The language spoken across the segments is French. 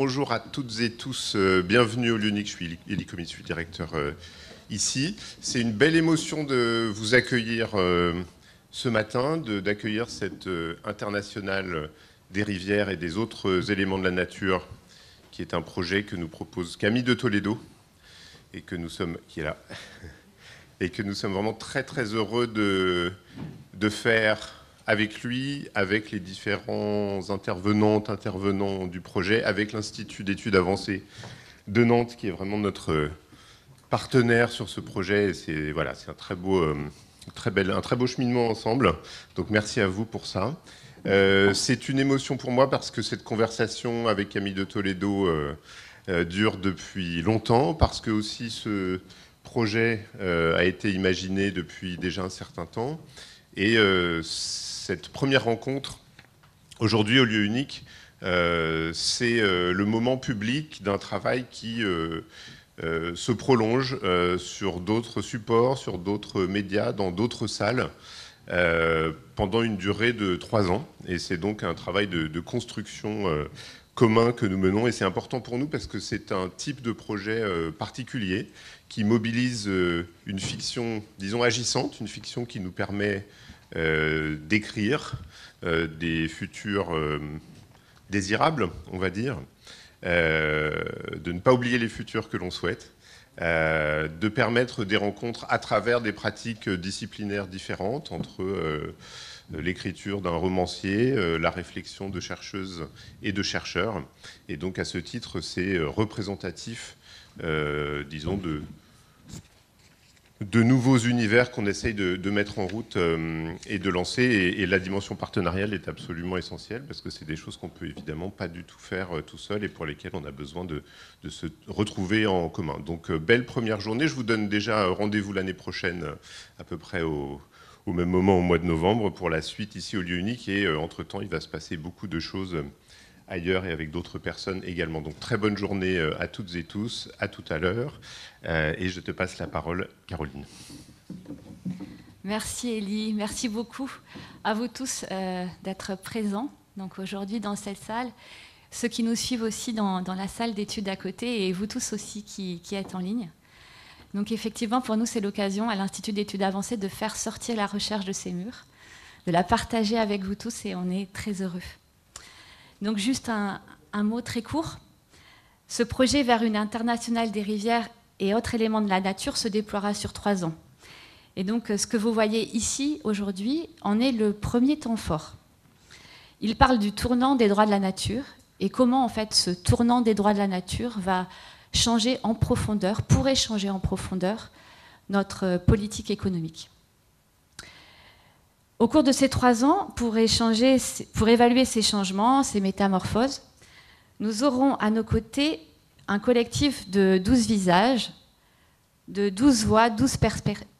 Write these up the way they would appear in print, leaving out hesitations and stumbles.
bonjour à toutes et tous, bienvenue au lieu unique, je suis Élie Commis, je suis directeur ici. C'est une belle émotion de vous accueillir ce matin, d'accueillir cette internationale des rivières et des autres éléments de la nature, qui est un projet que nous propose Camille de Toledo, et que nous sommes, qui est là, et que nous sommes vraiment très très heureux de faire avec lui, avec les différents intervenants du projet, avec l'Institut d'études avancées de Nantes, qui est vraiment notre partenaire sur ce projet. C'est voilà, c'est un très beau cheminement ensemble. Donc merci à vous pour ça. C'est une émotion pour moi parce que cette conversation avec Camille de Toledo dure depuis longtemps, parce que aussi ce projet a été imaginé depuis déjà un certain temps. Et cette première rencontre, aujourd'hui au lieu unique, c'est le moment public d'un travail qui se prolonge sur d'autres supports, sur d'autres médias, dans d'autres salles, pendant une durée de 3 ans. Et c'est donc un travail de construction commun que nous menons. Et c'est important pour nous parce que c'est un type de projet particulier qui mobilise une fiction, disons, agissante, une fiction qui nous permet d'écrire des futurs désirables, on va dire, de ne pas oublier les futurs que l'on souhaite, de permettre des rencontres à travers des pratiques disciplinaires différentes entre l'écriture d'un romancier, la réflexion de chercheuses et de chercheurs. Et donc à ce titre, c'est représentatif, disons, de nouveaux univers qu'on essaye de mettre en route et de lancer. Et la dimension partenariale est absolument essentielle parce que c'est des choses qu'on peut évidemment pas du tout faire tout seul et pour lesquelles on a besoin de se retrouver en commun. Donc belle première journée. Je vous donne déjà rendez-vous l'année prochaine à peu près au même moment, au mois de novembre, pour la suite ici au lieu unique. Et entre-temps, il va se passer beaucoup de choses ailleurs et avec d'autres personnes également. Donc très bonne journée à toutes et tous, à tout à l'heure. Et je te passe la parole, Caroline. Merci Élie, merci beaucoup à vous tous d'être présents donc aujourd'hui dans cette salle, ceux qui nous suivent aussi dans la salle d'études à côté et vous tous aussi qui êtes en ligne. Donc effectivement, pour nous, c'est l'occasion à l'Institut d'études avancées de faire sortir la recherche de ces murs, de la partager avec vous tous et on est très heureux. Donc juste un mot très court. Ce projet vers une internationale des rivières et autres éléments de la nature se déploiera sur 3 ans. Et donc ce que vous voyez ici aujourd'hui en est le premier temps fort. Il parle du tournant des droits de la nature et comment en fait ce tournant des droits de la nature va changer en profondeur, pourrait changer en profondeur notre politique économique. Au cours de ces 3 ans, pour évaluer ces changements, ces métamorphoses, nous aurons à nos côtés un collectif de 12 visages, de 12 voix, 12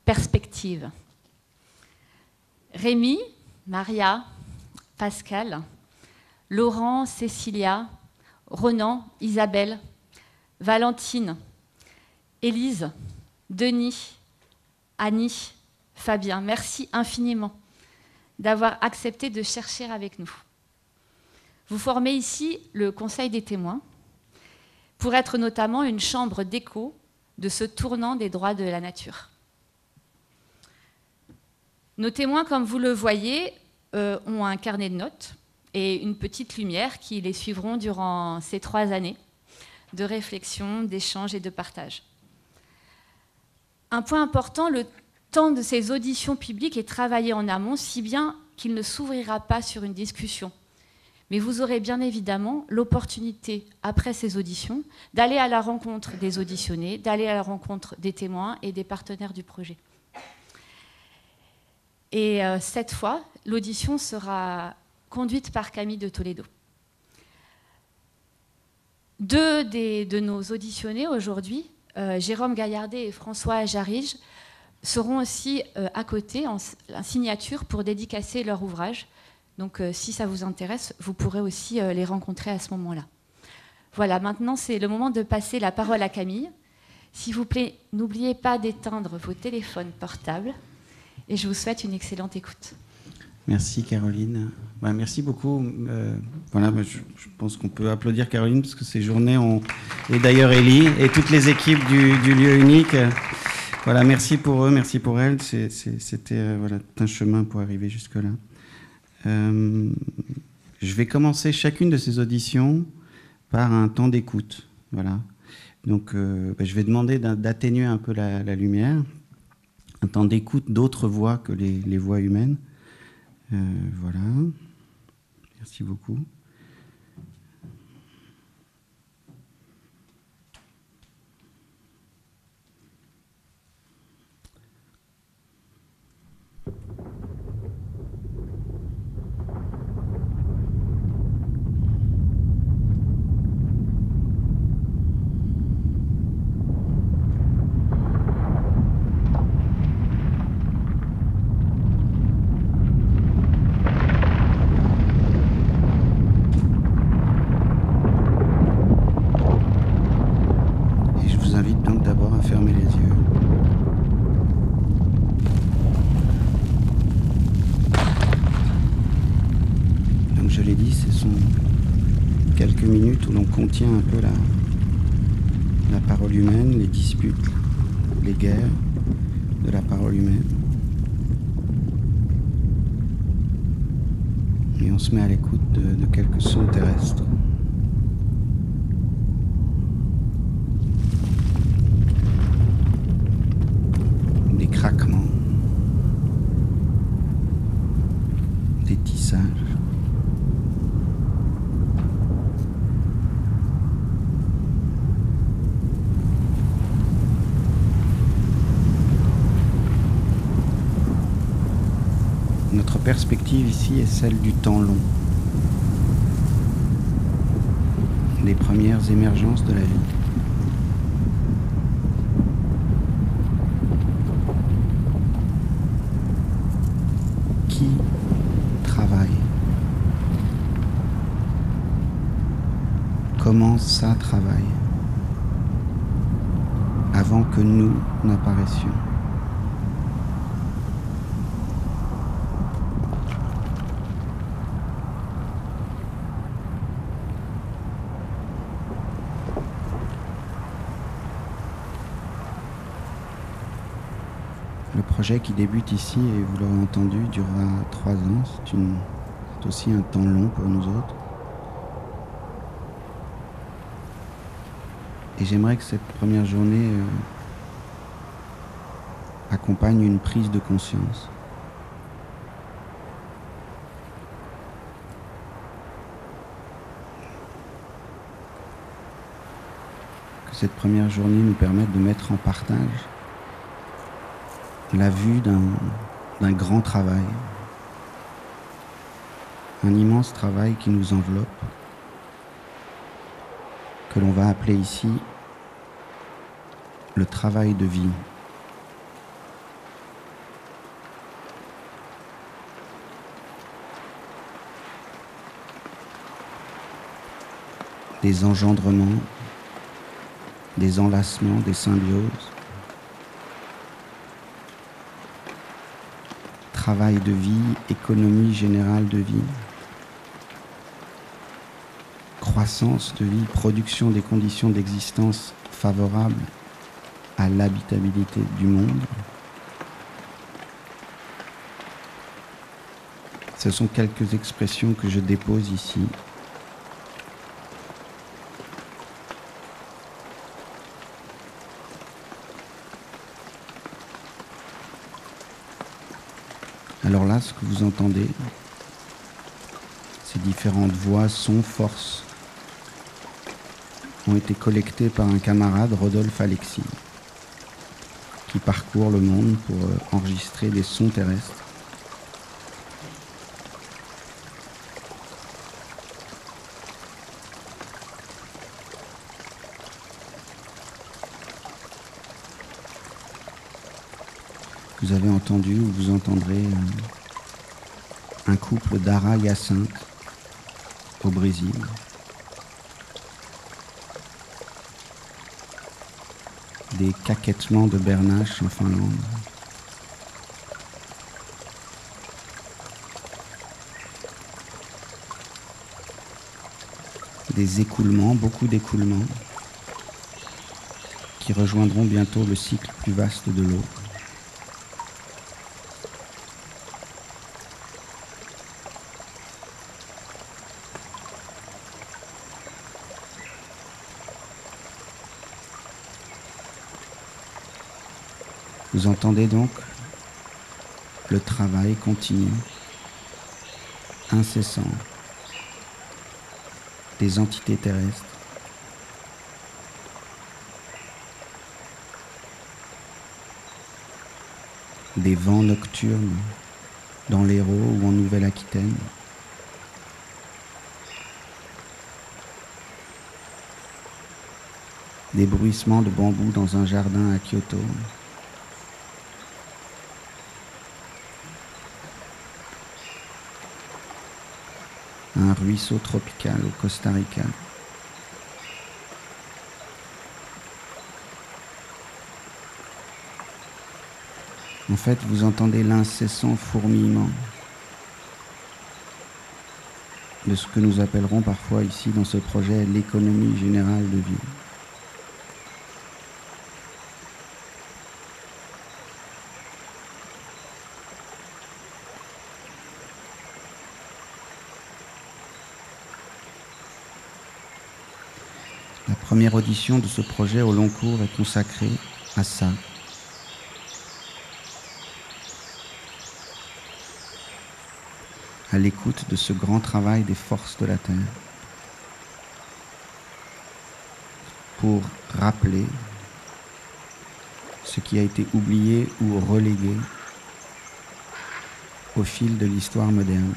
perspectives. Rémi, Maria, Pascal, Laurent, Cécilia, Ronan, Isabelle, Valentine, Élise, Denis, Annie, Fabien. Merci infiniment d'avoir accepté de chercher avec nous. Vous formez ici le Conseil des témoins pour être notamment une chambre d'écho de ce tournant des droits de la nature. Nos témoins, comme vous le voyez, ont un carnet de notes et une petite lumière qui les suivront durant ces 3 années de réflexion, d'échange et de partage. Un point important, le temps de ces auditions publiques est travaillé en amont, si bien qu'il ne s'ouvrira pas sur une discussion. Mais vous aurez bien évidemment l'opportunité, après ces auditions, d'aller à la rencontre des auditionnés, d'aller à la rencontre des témoins et des partenaires du projet. Et cette fois, l'audition sera conduite par Camille de Toledo. 2 de nos auditionnés aujourd'hui, Jérôme Gaillardet et François Jarige, seront aussi à côté en signature pour dédicacer leur ouvrage. Donc si ça vous intéresse, vous pourrez aussi les rencontrer à ce moment-là. Voilà, maintenant c'est le moment de passer la parole à Camille. S'il vous plaît, n'oubliez pas d'éteindre vos téléphones portables et je vous souhaite une excellente écoute. Merci Caroline. Ouais, merci beaucoup. Voilà, je pense qu'on peut applaudir Caroline parce que ces journées et d'ailleurs Ellie et toutes les équipes du lieu unique. Voilà, merci pour eux, merci pour elles. C'était voilà, tout un chemin pour arriver jusque-là. Je vais commencer chacune de ces auditions par un temps d'écoute. Voilà. Donc, je vais demander d'atténuer un peu la lumière, un temps d'écoute d'autres voix que les voix humaines. Voilà. Merci beaucoup. Fermez les yeux. Donc je l'ai dit, ce sont quelques minutes où l'on contient un peu la parole humaine, les disputes, les guerres de la parole humaine. Et on se met à l'écoute de quelques sons terrestres. Craquements, des tissages, notre perspective ici est celle du temps long, des premières émergences de la vie. Qui travaille? Comment ça travaille? Avant que nous n'apparaissions. Le projet qui débute ici, et vous l'aurez entendu, durera 3 ans. C'est aussi un temps long pour nous autres. Et j'aimerais que cette première journée accompagne une prise de conscience. Que cette première journée nous permette de mettre en partage la vue d'un grand travail, un immense travail qui nous enveloppe, que l'on va appeler ici le travail de vie. Des engendrements, des enlacements, des symbioses, travail de vie, économie générale de vie, croissance de vie, production des conditions d'existence favorables à l'habitabilité du monde. Ce sont quelques expressions que je dépose ici. Alors là, ce que vous entendez, ces différentes voix, sons, forces, ont été collectées par un camarade, Rodolphe Alexis, qui parcourt le monde pour enregistrer des sons terrestres. Vous avez entendu ou vous entendrez un couple d'ara-hyacinthe au Brésil. Des caquettements de bernaches en Finlande. des écoulements, beaucoup d'écoulements, qui rejoindront bientôt le cycle plus vaste de l'eau. Vous entendez donc le travail continu, incessant, des entités terrestres, des vents nocturnes dans l'Hérault ou en Nouvelle-Aquitaine, des bruissements de bambou dans un jardin à Kyoto, un ruisseau tropical au Costa Rica. En fait, vous entendez l'incessant fourmillement de ce que nous appellerons parfois ici dans ce projet l'économie générale de vie. La première audition de ce projet au long cours est consacrée à ça. À l'écoute de ce grand travail des forces de la Terre, pour rappeler ce qui a été oublié ou relégué au fil de l'histoire moderne.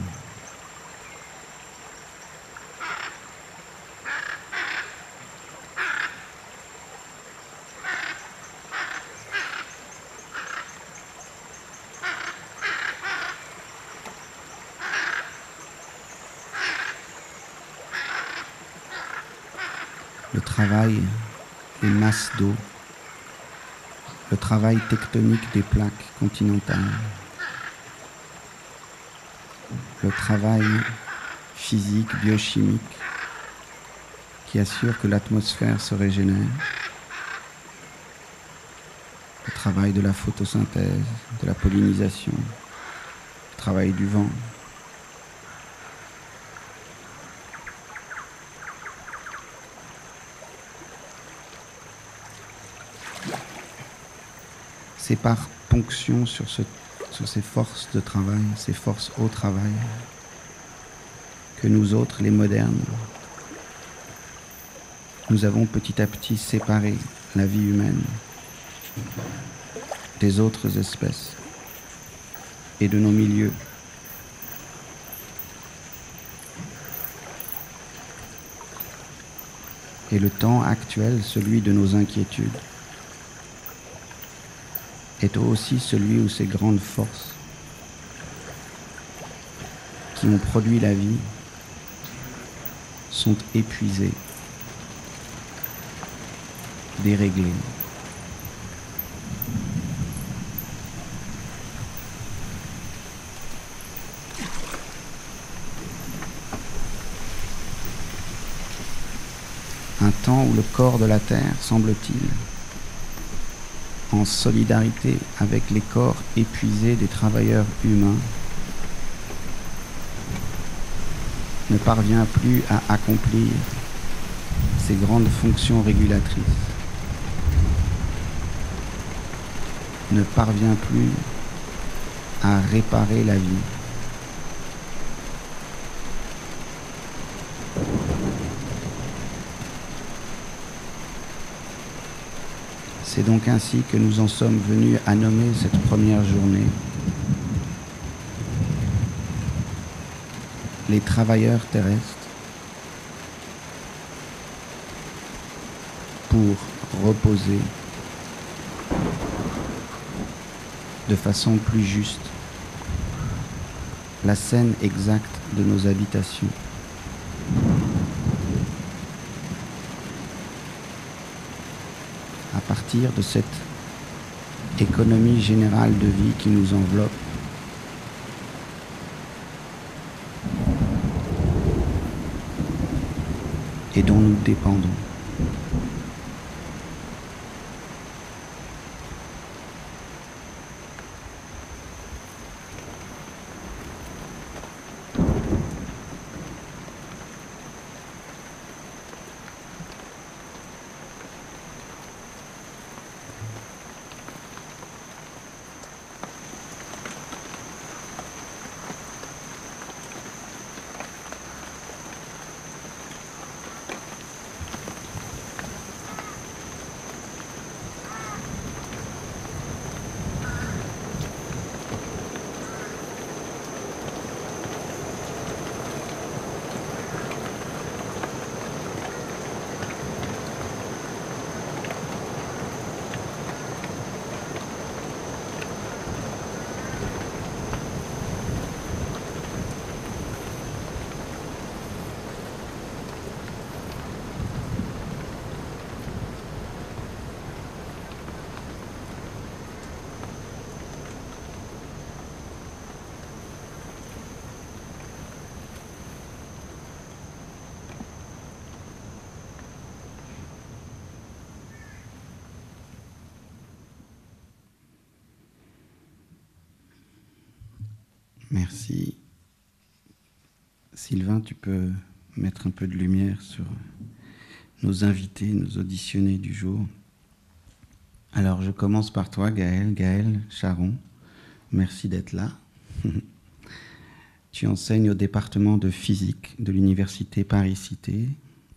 Le travail des masses d'eau, le travail tectonique des plaques continentales, le travail physique, biochimique qui assure que l'atmosphère se régénère, le travail de la photosynthèse, de la pollinisation, le travail du vent. C'est par ponction sur ces forces de travail, ces forces au travail, que nous autres, les modernes, nous avons petit à petit séparé la vie humaine des autres espèces et de nos milieux. Et le temps actuel, celui de nos inquiétudes, est aussi celui où ces grandes forces qui ont produit la vie sont épuisées, déréglées. Un temps où le corps de la Terre, semble-t-il, en solidarité avec les corps épuisés des travailleurs humains, ne parvient plus à accomplir ses grandes fonctions régulatrices, ne parvient plus à réparer la vie. C'est donc ainsi que nous en sommes venus à nommer cette première journée les travailleurs terrestres, pour reposer de façon plus juste la scène exacte de nos habitations. À partir de cette économie générale de vie qui nous enveloppe, et nous dépendons. Merci. Sylvain, tu peux mettre un peu de lumière sur nos invités, nos auditionnés du jour. Alors, je commence par toi, Gaël. Gaël Charon, merci d'être là. Tu enseignes au département de physique de l'université Paris-Cité.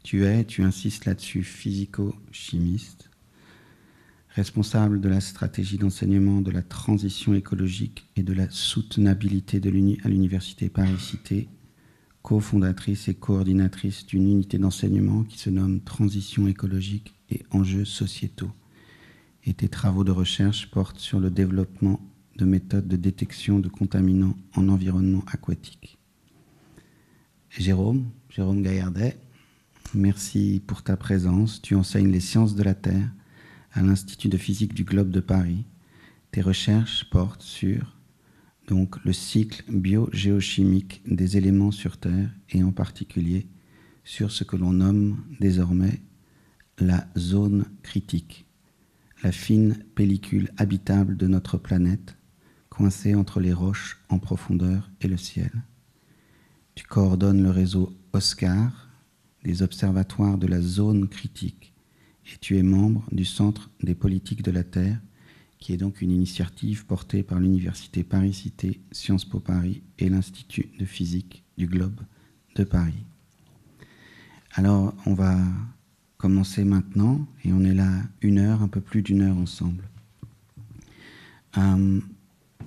Tu insistes là-dessus, physico-chimiste, responsable de la stratégie d'enseignement de la transition écologique et de la soutenabilité à l'université Paris-Cité, cofondatrice et coordinatrice d'une unité d'enseignement qui se nomme Transition écologique et enjeux sociétaux. Et tes travaux de recherche portent sur le développement de méthodes de détection de contaminants en environnement aquatique. Jérôme Gaillardet, merci pour ta présence. Tu enseignes les sciences de la Terre à l'Institut de physique du Globe de Paris. Tes recherches portent sur le cycle biogéochimique des éléments sur Terre et en particulier sur ce que l'on nomme désormais la zone critique, la fine pellicule habitable de notre planète, coincée entre les roches en profondeur et le ciel. Tu coordonnes le réseau OSCAR, des observatoires de la zone critique, et tu es membre du Centre des politiques de la Terre, qui est donc une initiative portée par l'Université Paris-Cité, Sciences Po Paris et l'Institut de physique du Globe de Paris. Alors, on va commencer maintenant, et on est là un peu plus d'une heure ensemble.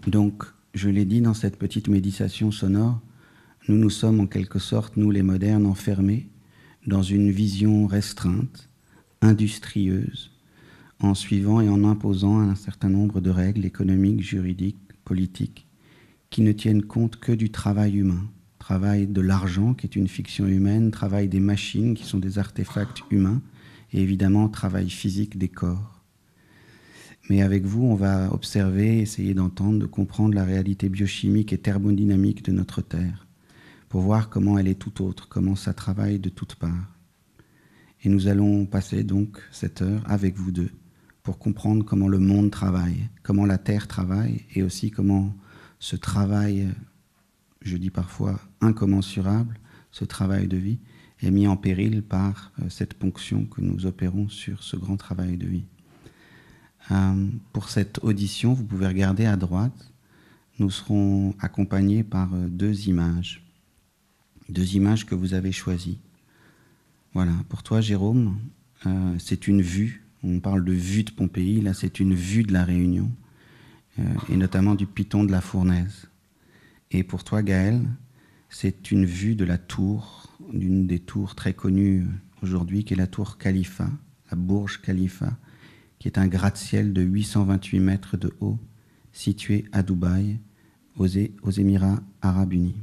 Donc, je l'ai dit dans cette petite méditation sonore, nous sommes en quelque sorte, nous les modernes, enfermés dans une vision restreinte, industrieuse, en suivant et en imposant un certain nombre de règles économiques, juridiques, politiques, qui ne tiennent compte que du travail humain. Travail de l'argent, qui est une fiction humaine, travail des machines, qui sont des artefacts humains, et évidemment, travail physique des corps. Mais avec vous, on va observer, essayer d'entendre, de comprendre la réalité biochimique et thermodynamique de notre Terre, pour voir comment elle est tout autre, comment ça travaille de toutes parts. Et nous allons passer donc cette heure avec vous deux pour comprendre comment le monde travaille, comment la Terre travaille et aussi comment ce travail, je dis parfois incommensurable, ce travail de vie, est mis en péril par cette ponction que nous opérons sur ce grand travail de vie. Pour cette audition, vous pouvez regarder à droite, nous serons accompagnés par deux images que vous avez choisies. Voilà, pour toi Jérôme, c'est une vue, on parle de vue de Pompéi, là c'est une vue de la Réunion, et notamment du piton de la Fournaise. Et pour toi Gaël, c'est une vue de la tour, d'une des tours très connues aujourd'hui, qui est la tour Khalifa, la Burj Khalifa, qui est un gratte-ciel de 828 mètres de haut, situé à Dubaï, aux Émirats Arabes Unis.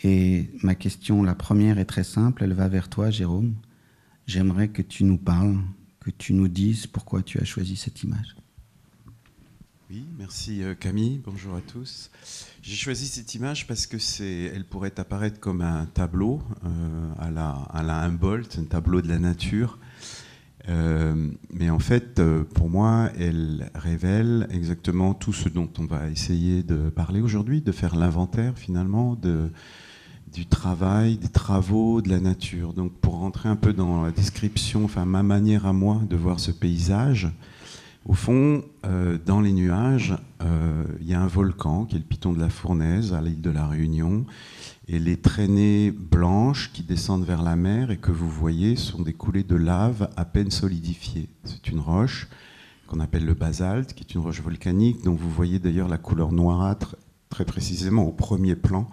Et ma question, la première, est très simple, elle va vers toi, Jérôme. J'aimerais que tu nous parles, que tu nous dises pourquoi tu as choisi cette image. Oui, merci Camille, bonjour à tous. J'ai choisi cette image parce que elle pourrait apparaître comme un tableau à la Humboldt, un tableau de la nature. Mais en fait, pour moi, elle révèle exactement tout ce dont on va essayer de parler aujourd'hui, de faire l'inventaire finalement du travail, des travaux, de la nature. Donc pour rentrer un peu dans la description, enfin ma manière à moi de voir ce paysage, au fond, dans les nuages, il y a un volcan qui est le Piton de la Fournaise à l'île de la Réunion. Et les traînées blanches qui descendent vers la mer et que vous voyez sont des coulées de lave à peine solidifiées. C'est une roche qu'on appelle le basalte, qui est une roche volcanique dont vous voyez d'ailleurs la couleur noirâtre très précisément au premier plan,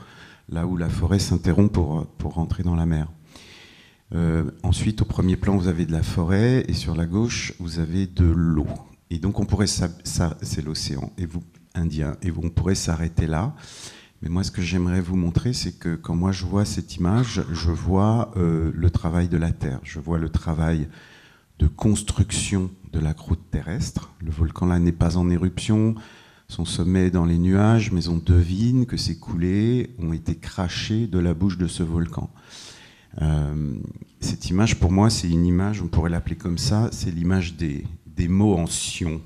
là où la forêt s'interrompt pour rentrer dans la mer. Ensuite, au premier plan, vous avez de la forêt et sur la gauche, vous avez de l'eau. Et donc, on pourrait c'est l'océan Indien, et on pourrait s'arrêter là. Mais moi, ce que j'aimerais vous montrer, c'est que quand moi je vois cette image, je vois le travail de la Terre. Je vois le travail de construction de la croûte terrestre. Le volcan là n'est pas en éruption, son sommet est dans les nuages, mais on devine que ces coulées ont été crachées de la bouche de ce volcan. Cette image, pour moi, c'est une image, on pourrait l'appeler comme ça, c'est l'image des mots en sion.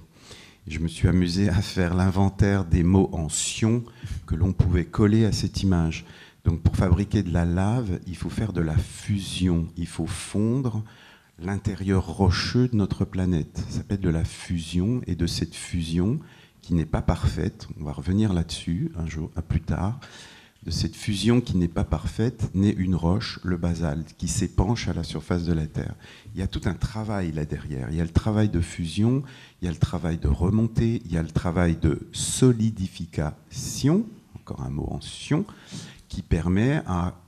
Je me suis amusé à faire l'inventaire des mots en sion que l'on pouvait coller à cette image. Donc pour fabriquer de la lave, il faut faire de la fusion, il faut fondre l'intérieur rocheux de notre planète. Ça s'appelle de la fusion, et de cette fusion, qui n'est pas parfaite, on va revenir là-dessus un jour, plus tard, de cette fusion qui n'est pas parfaite, naît une roche, le basalte, qui s'épanche à la surface de la Terre. Il y a tout un travail là derrière. Il y a le travail de fusion, il y a le travail de remontée, il y a le travail de solidification, encore un mot en sion, qui permet à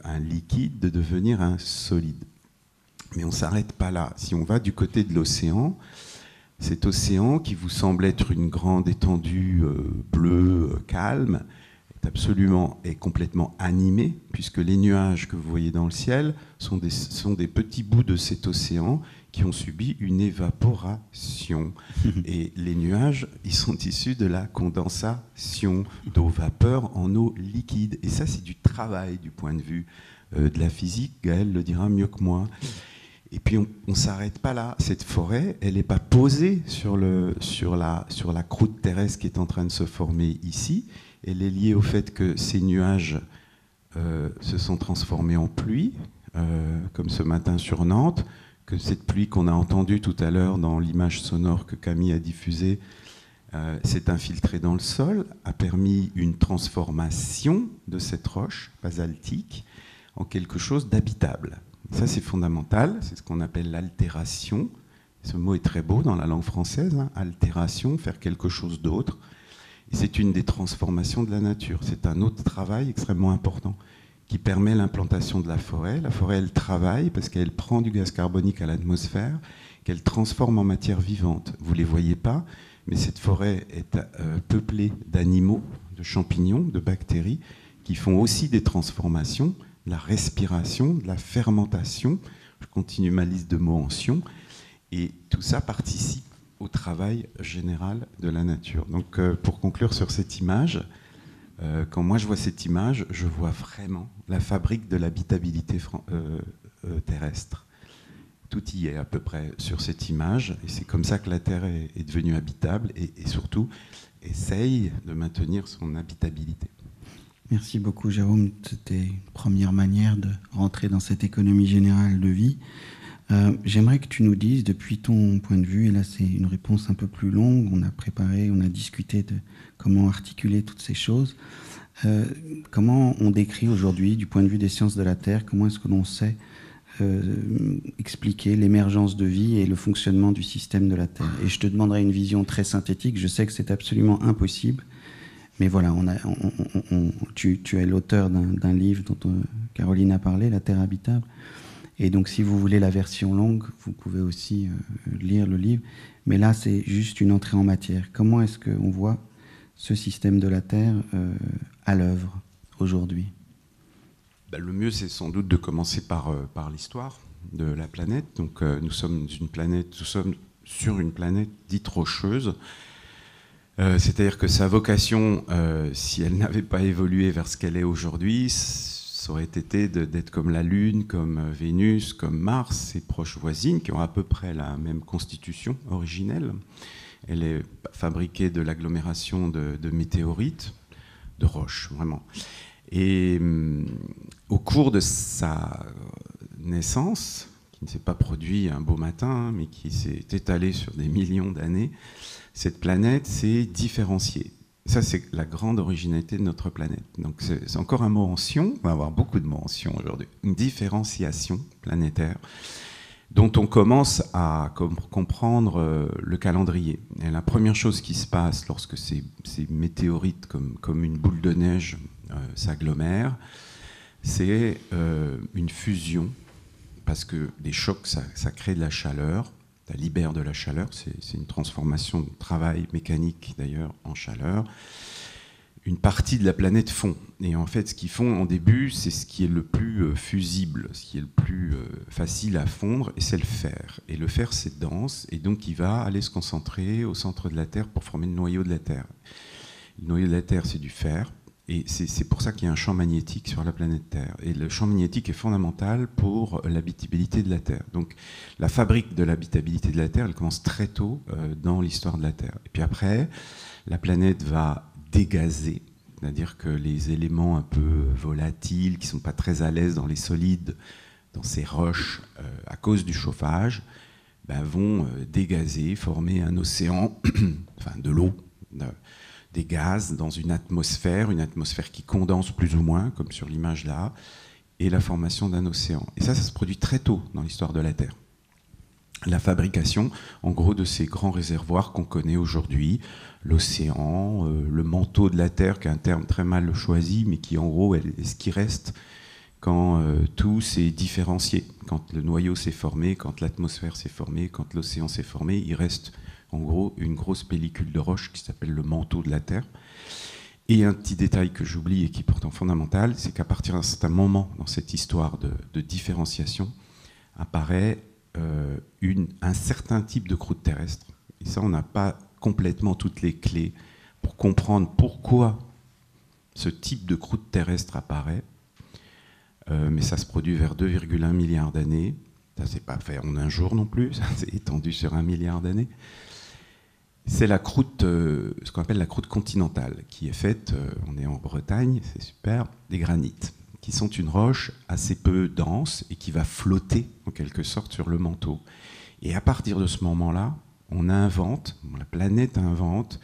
un liquide de devenir un solide. Mais on ne s'arrête pas là. Si on va du côté de l'océan, cet océan qui vous semble être une grande étendue bleue, calme, est complètement animé, puisque les nuages que vous voyez dans le ciel sont des petits bouts de cet océan qui ont subi une évaporation. Et les nuages, ils sont issus de la condensation d'eau-vapeur en eau liquide. Et ça, c'est du travail du point de vue de la physique. Gaël le dira mieux que moi. Et puis, on ne s'arrête pas là. Cette forêt, elle n'est pas posée sur la croûte terrestre qui est en train de se former ici. Elle est liée au fait que ces nuages se sont transformés en pluie, comme ce matin sur Nantes, que cette pluie qu'on a entendue tout à l'heure dans l'image sonore que Camille a diffusée s'est infiltrée dans le sol, a permis une transformation de cette roche basaltique en quelque chose d'habitable. Ça, c'est fondamental, c'est ce qu'on appelle l'altération. Ce mot est très beau dans la langue française, hein, altération, faire quelque chose d'autre. Et c'est une des transformations de la nature. C'est un autre travail extrêmement important qui permet l'implantation de la forêt. La forêt, elle travaille parce qu'elle prend du gaz carbonique à l'atmosphère, qu'elle transforme en matière vivante. Vous ne les voyez pas, mais cette forêt est peuplée d'animaux, de champignons, de bactéries, qui font aussi des transformations, de la respiration, de la fermentation. Je continue ma liste de mots en sion. Et tout ça participe au travail général de la nature. Donc pour conclure sur cette image, quand moi je vois cette image, je vois vraiment la fabrique de l'habitabilité terrestre. Tout y est à peu près sur cette image, et c'est comme ça que la Terre est devenue habitable et surtout essaye de maintenir son habitabilité. Merci beaucoup Jérôme, c'était une première manière de rentrer dans cette économie générale de vie. J'aimerais que tu nous dises, depuis ton point de vue, et là c'est une réponse un peu plus longue, on a préparé, on a discuté de comment articuler toutes ces choses, comment on décrit aujourd'hui, du point de vue des sciences de la Terre, comment est-ce que l'on sait expliquer l'émergence de vie et le fonctionnement du système de la Terre. Et je te demanderai une vision très synthétique, je sais que c'est absolument impossible, mais voilà, tu es l'auteur d'un livre dont Caroline a parlé, La Terre habitable. Et donc, si vous voulez la version longue, vous pouvez aussi lire le livre. Mais là, c'est juste une entrée en matière. Comment est-ce qu'on voit ce système de la Terre à l'œuvre aujourd'hui ? Le mieux, c'est sans doute de commencer par l'histoire de la planète. Donc, nous sommes sur une planète dite rocheuse. C'est-à-dire que sa vocation, si elle n'avait pas évolué vers ce qu'elle est aujourd'hui, ça aurait été d'être comme la Lune, comme Vénus, comme Mars, ses proches voisines, qui ont à peu près la même constitution originelle. Elle est fabriquée de l'agglomération de météorites, de roches, vraiment. Et au cours de sa naissance, qui ne s'est pas produit un beau matin, mais qui s'est étalé sur des millions d'années, cette planète s'est différenciée. Ça, c'est la grande originalité de notre planète. Donc, c'est encore un mot ancien. On va avoir beaucoup de mots anciens aujourd'hui. Une différenciation planétaire dont on commence à comprendre le calendrier. Et la première chose qui se passe lorsque ces météorites, comme une boule de neige, s'agglomèrent, c'est une fusion, parce que les chocs, ça crée de la chaleur. Ça libère de la chaleur, c'est une transformation de travail mécanique d'ailleurs en chaleur. Une partie de la planète fond. Et en fait, ce qui fond en début, c'est ce qui est le plus fusible, ce qui est le plus facile à fondre, et c'est le fer. Et le fer, c'est dense, et donc il va aller se concentrer au centre de la Terre pour former le noyau de la Terre. Le noyau de la Terre, c'est du fer. Et c'est pour ça qu'il y a un champ magnétique sur la planète Terre. Et le champ magnétique est fondamental pour l'habitabilité de la Terre. Donc la fabrique de l'habitabilité de la Terre, elle commence très tôt dans l'histoire de la Terre. Et puis après, la planète va dégazer, c'est-à-dire que les éléments un peu volatiles, qui ne sont pas très à l'aise dans les solides, dans ces roches, à cause du chauffage, vont dégazer, former un océan, enfin de l'eau, des gaz dans une atmosphère qui condense plus ou moins, comme sur l'image là, et la formation d'un océan. Et ça se produit très tôt dans l'histoire de la Terre. La fabrication, en gros, de ces grands réservoirs qu'on connaît aujourd'hui, l'océan, le manteau de la Terre, qui est un terme très mal choisi, mais qui en gros est ce qui reste quand tout s'est différencié, quand le noyau s'est formé, quand l'atmosphère s'est formée, quand l'océan s'est formé, il reste en gros une grosse pellicule de roche qui s'appelle le manteau de la Terre. Et un petit détail que j'oublie et qui est pourtant fondamental, c'est qu'à partir d'un certain moment dans cette histoire de différenciation, apparaît un certain type de croûte terrestre. Et ça, on n'a pas complètement toutes les clés pour comprendre pourquoi ce type de croûte terrestre apparaît. Mais ça se produit vers 2,1 milliards d'années. Ça, c'est pas fait en un jour non plus, ça s'est étendu sur 1 milliard d'années. C'est la croûte, ce qu'on appelle la croûte continentale, qui est faite, on est en Bretagne, c'est super, des granites, qui sont une roche assez peu dense et qui va flotter en quelque sorte sur le manteau. Et à partir de ce moment-là, la planète invente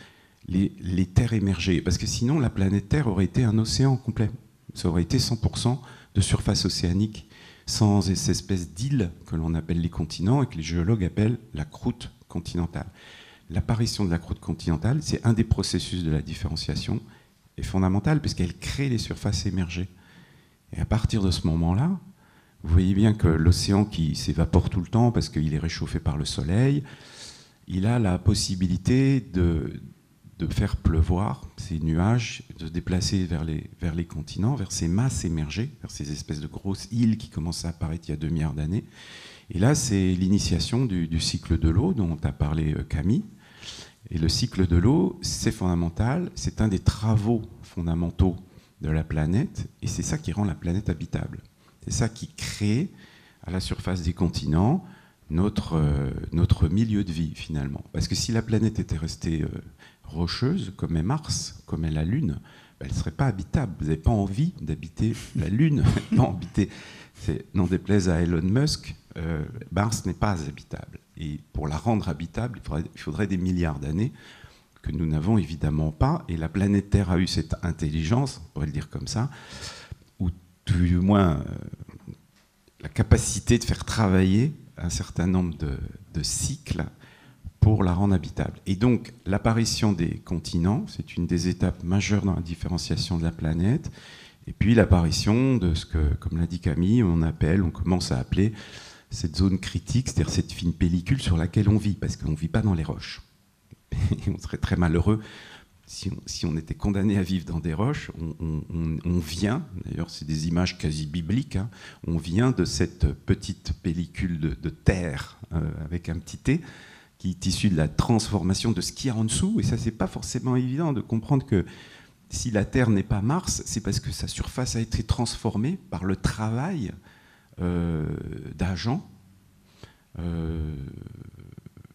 les terres émergées, parce que sinon la planète Terre aurait été un océan complet. Ça aurait été 100% de surface océanique, sans ces espèces d'îles que l'on appelle les continents et que les géologues appellent la croûte continentale. L'apparition de la croûte continentale, c'est un des processus de la différenciation, est fondamental puisqu'elle crée les surfaces émergées. Et à partir de ce moment-là, vous voyez bien que l'océan qui s'évapore tout le temps parce qu'il est réchauffé par le soleil, il a la possibilité de faire pleuvoir ces nuages, de se déplacer vers les continents, vers ces masses émergées, vers ces espèces de grosses îles qui commencent à apparaître il y a 2 milliards d'années. Et là, c'est l'initiation du cycle de l'eau dont a parlé Camille. Et le cycle de l'eau, c'est fondamental, c'est un des travaux fondamentaux de la planète, et c'est ça qui rend la planète habitable. C'est ça qui crée, à la surface des continents, notre milieu de vie, finalement. Parce que si la planète était restée rocheuse, comme est Mars, comme est la Lune, elle ne serait pas habitable. Vous n'avez pas envie d'habiter la Lune. N'en déplaise à Elon Musk, Mars n'est pas habitable. Et pour la rendre habitable, il faudrait des milliards d'années que nous n'avons évidemment pas. Et la planète Terre a eu cette intelligence, on pourrait le dire comme ça, ou tout du moins la capacité de faire travailler un certain nombre de cycles pour la rendre habitable. Et donc, l'apparition des continents, c'est une des étapes majeures dans la différenciation de la planète. Et puis l'apparition de ce que, comme l'a dit Camille, on commence à appeler cette zone critique, c'est-à-dire cette fine pellicule sur laquelle on vit, parce qu'on ne vit pas dans les roches. Et on serait très malheureux si on était condamné à vivre dans des roches. On vient, d'ailleurs c'est des images quasi bibliques, hein, on vient de cette petite pellicule de terre avec un petit T, qui est issu de la transformation de ce qu'il y a en dessous. Et ça, c'est pas forcément évident de comprendre que si la Terre n'est pas Mars, c'est parce que sa surface a été transformée par le travail d'agents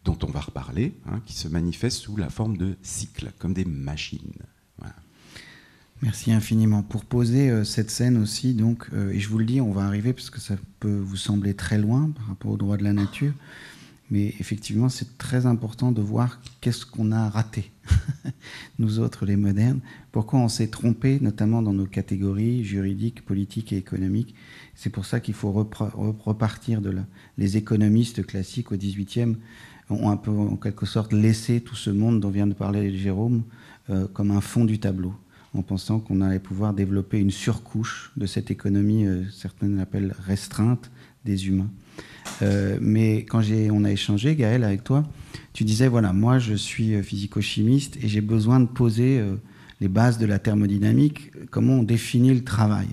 dont on va reparler, qui se manifestent sous la forme de cycles, comme des machines. Voilà. Merci infiniment. Pour poser cette scène aussi, donc, et je vous le dis, on va arriver parce que ça peut vous sembler très loin par rapport aux droits de la nature, mais effectivement, c'est très important de voir qu'est-ce qu'on a raté, nous autres, les modernes, pourquoi on s'est trompé, notamment dans nos catégories juridiques, politiques et économiques. C'est pour ça qu'il faut repartir de là. Les économistes classiques au XVIIIe ont un peu, en quelque sorte, laissé tout ce monde dont vient de parler Jérôme comme un fond du tableau, en pensant qu'on allait pouvoir développer une surcouche de cette économie, certains l'appellent restreinte, des humains. Mais quand on a échangé, Gaël, avec toi, tu disais, voilà, moi je suis physico-chimiste et j'ai besoin de poser les bases de la thermodynamique, comment on définit le travail.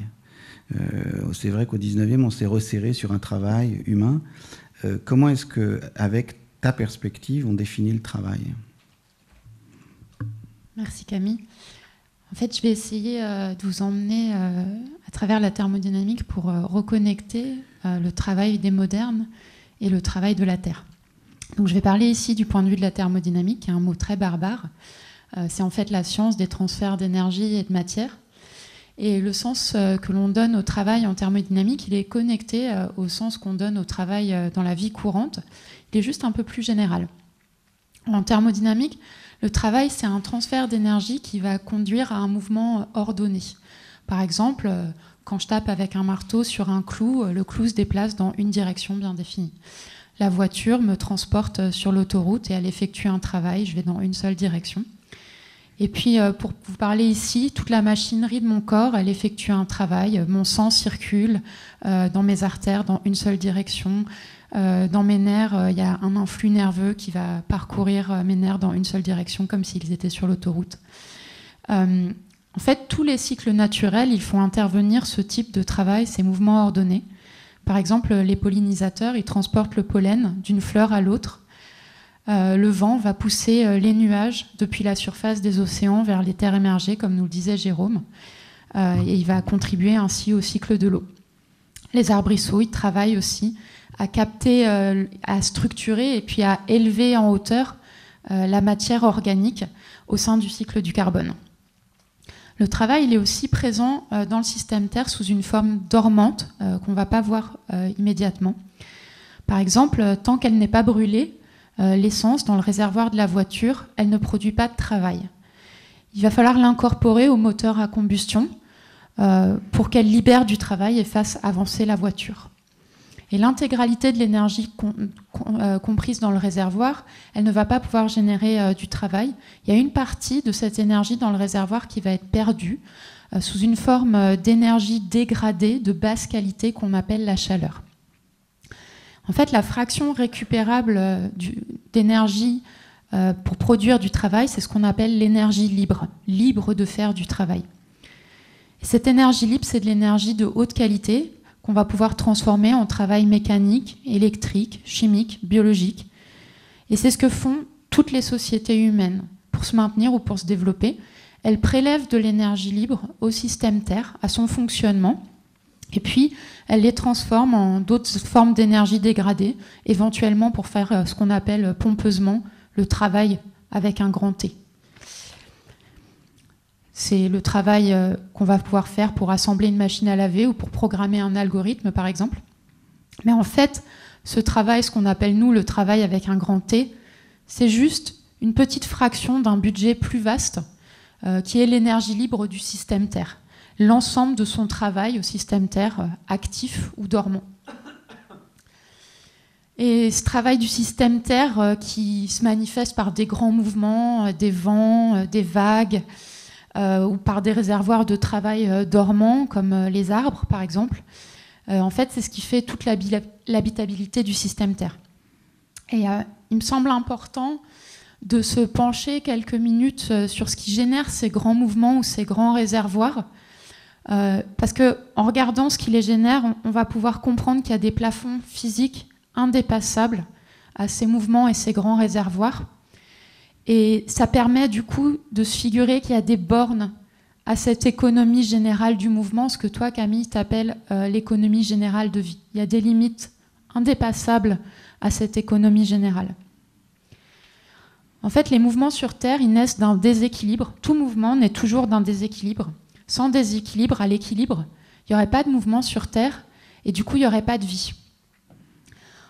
C'est vrai qu'au 19e, on s'est resserré sur un travail humain. Comment est-ce qu'avec ta perspective, on définit le travail ? Merci Camille. En fait, je vais essayer de vous emmener à travers la thermodynamique pour reconnecter le travail des modernes et le travail de la Terre. Donc, je vais parler ici du point de vue de la thermodynamique, qui est un mot très barbare. C'est en fait la science des transferts d'énergie et de matière. Et le sens que l'on donne au travail en thermodynamique, il est connecté au sens qu'on donne au travail dans la vie courante. Il est juste un peu plus général. En thermodynamique, le travail, c'est un transfert d'énergie qui va conduire à un mouvement ordonné. Par exemple, quand je tape avec un marteau sur un clou, le clou se déplace dans une direction bien définie. La voiture me transporte sur l'autoroute et elle effectue un travail, je vais dans une seule direction. Et puis, pour vous parler ici, toute la machinerie de mon corps, elle effectue un travail. Mon sang circule dans mes artères dans une seule direction. Dans mes nerfs, il y a un influx nerveux qui va parcourir mes nerfs dans une seule direction, comme s'ils étaient sur l'autoroute. En fait, tous les cycles naturels, ils font intervenir ce type de travail, ces mouvements ordonnés. Par exemple, les pollinisateurs, ils transportent le pollen d'une fleur à l'autre. Le vent va pousser les nuages depuis la surface des océans vers les terres émergées, comme nous le disait Jérôme, et il va contribuer ainsi au cycle de l'eau. Les arbrisseaux, ils travaillent aussi à capter, à structurer et puis à élever en hauteur la matière organique au sein du cycle du carbone. Le travail, il est aussi présent dans le système Terre sous une forme dormante qu'on ne va pas voir immédiatement. Par exemple, tant qu'elle n'est pas brûlée, l'essence dans le réservoir de la voiture, elle ne produit pas de travail. Il va falloir l'incorporer au moteur à combustion pour qu'elle libère du travail et fasse avancer la voiture. Et l'intégralité de l'énergie comprise dans le réservoir, elle ne va pas pouvoir générer du travail. Il y a une partie de cette énergie dans le réservoir qui va être perdue sous une forme d'énergie dégradée de basse qualité qu'on appelle la chaleur. En fait, la fraction récupérable d'énergie pour produire du travail, c'est ce qu'on appelle l'énergie libre, libre de faire du travail. Et cette énergie libre, c'est de l'énergie de haute qualité qu'on va pouvoir transformer en travail mécanique, électrique, chimique, biologique. Et c'est ce que font toutes les sociétés humaines pour se maintenir ou pour se développer. Elles prélèvent de l'énergie libre au système Terre, à son fonctionnement, et puis elles les transforment en d'autres formes d'énergie dégradée, éventuellement pour faire ce qu'on appelle pompeusement le travail avec un grand T. C'est le travail qu'on va pouvoir faire pour assembler une machine à laver ou pour programmer un algorithme, par exemple. Mais en fait, ce travail, ce qu'on appelle nous le travail avec un grand T, c'est juste une petite fraction d'un budget plus vaste qui est l'énergie libre du système Terre. L'ensemble de son travail au système Terre, actif ou dormant. Et ce travail du système Terre qui se manifeste par des grands mouvements, des vents, des vagues, ou par des réservoirs de travail dormants, comme les arbres, par exemple. En fait, c'est ce qui fait toute l'habitabilité du système Terre. Et il me semble important de se pencher quelques minutes sur ce qui génère ces grands mouvements ou ces grands réservoirs, parce qu'en regardant ce qui les génère, on va pouvoir comprendre qu'il y a des plafonds physiques indépassables à ces mouvements et ces grands réservoirs. Et ça permet du coup de se figurer qu'il y a des bornes à cette économie générale du mouvement, ce que toi, Camille, t'appelles l'économie générale de vie. Il y a des limites indépassables à cette économie générale. En fait, les mouvements sur Terre, ils naissent d'un déséquilibre. Tout mouvement naît toujours d'un déséquilibre. Sans déséquilibre à l'équilibre, il n'y aurait pas de mouvement sur Terre et du coup, il n'y aurait pas de vie.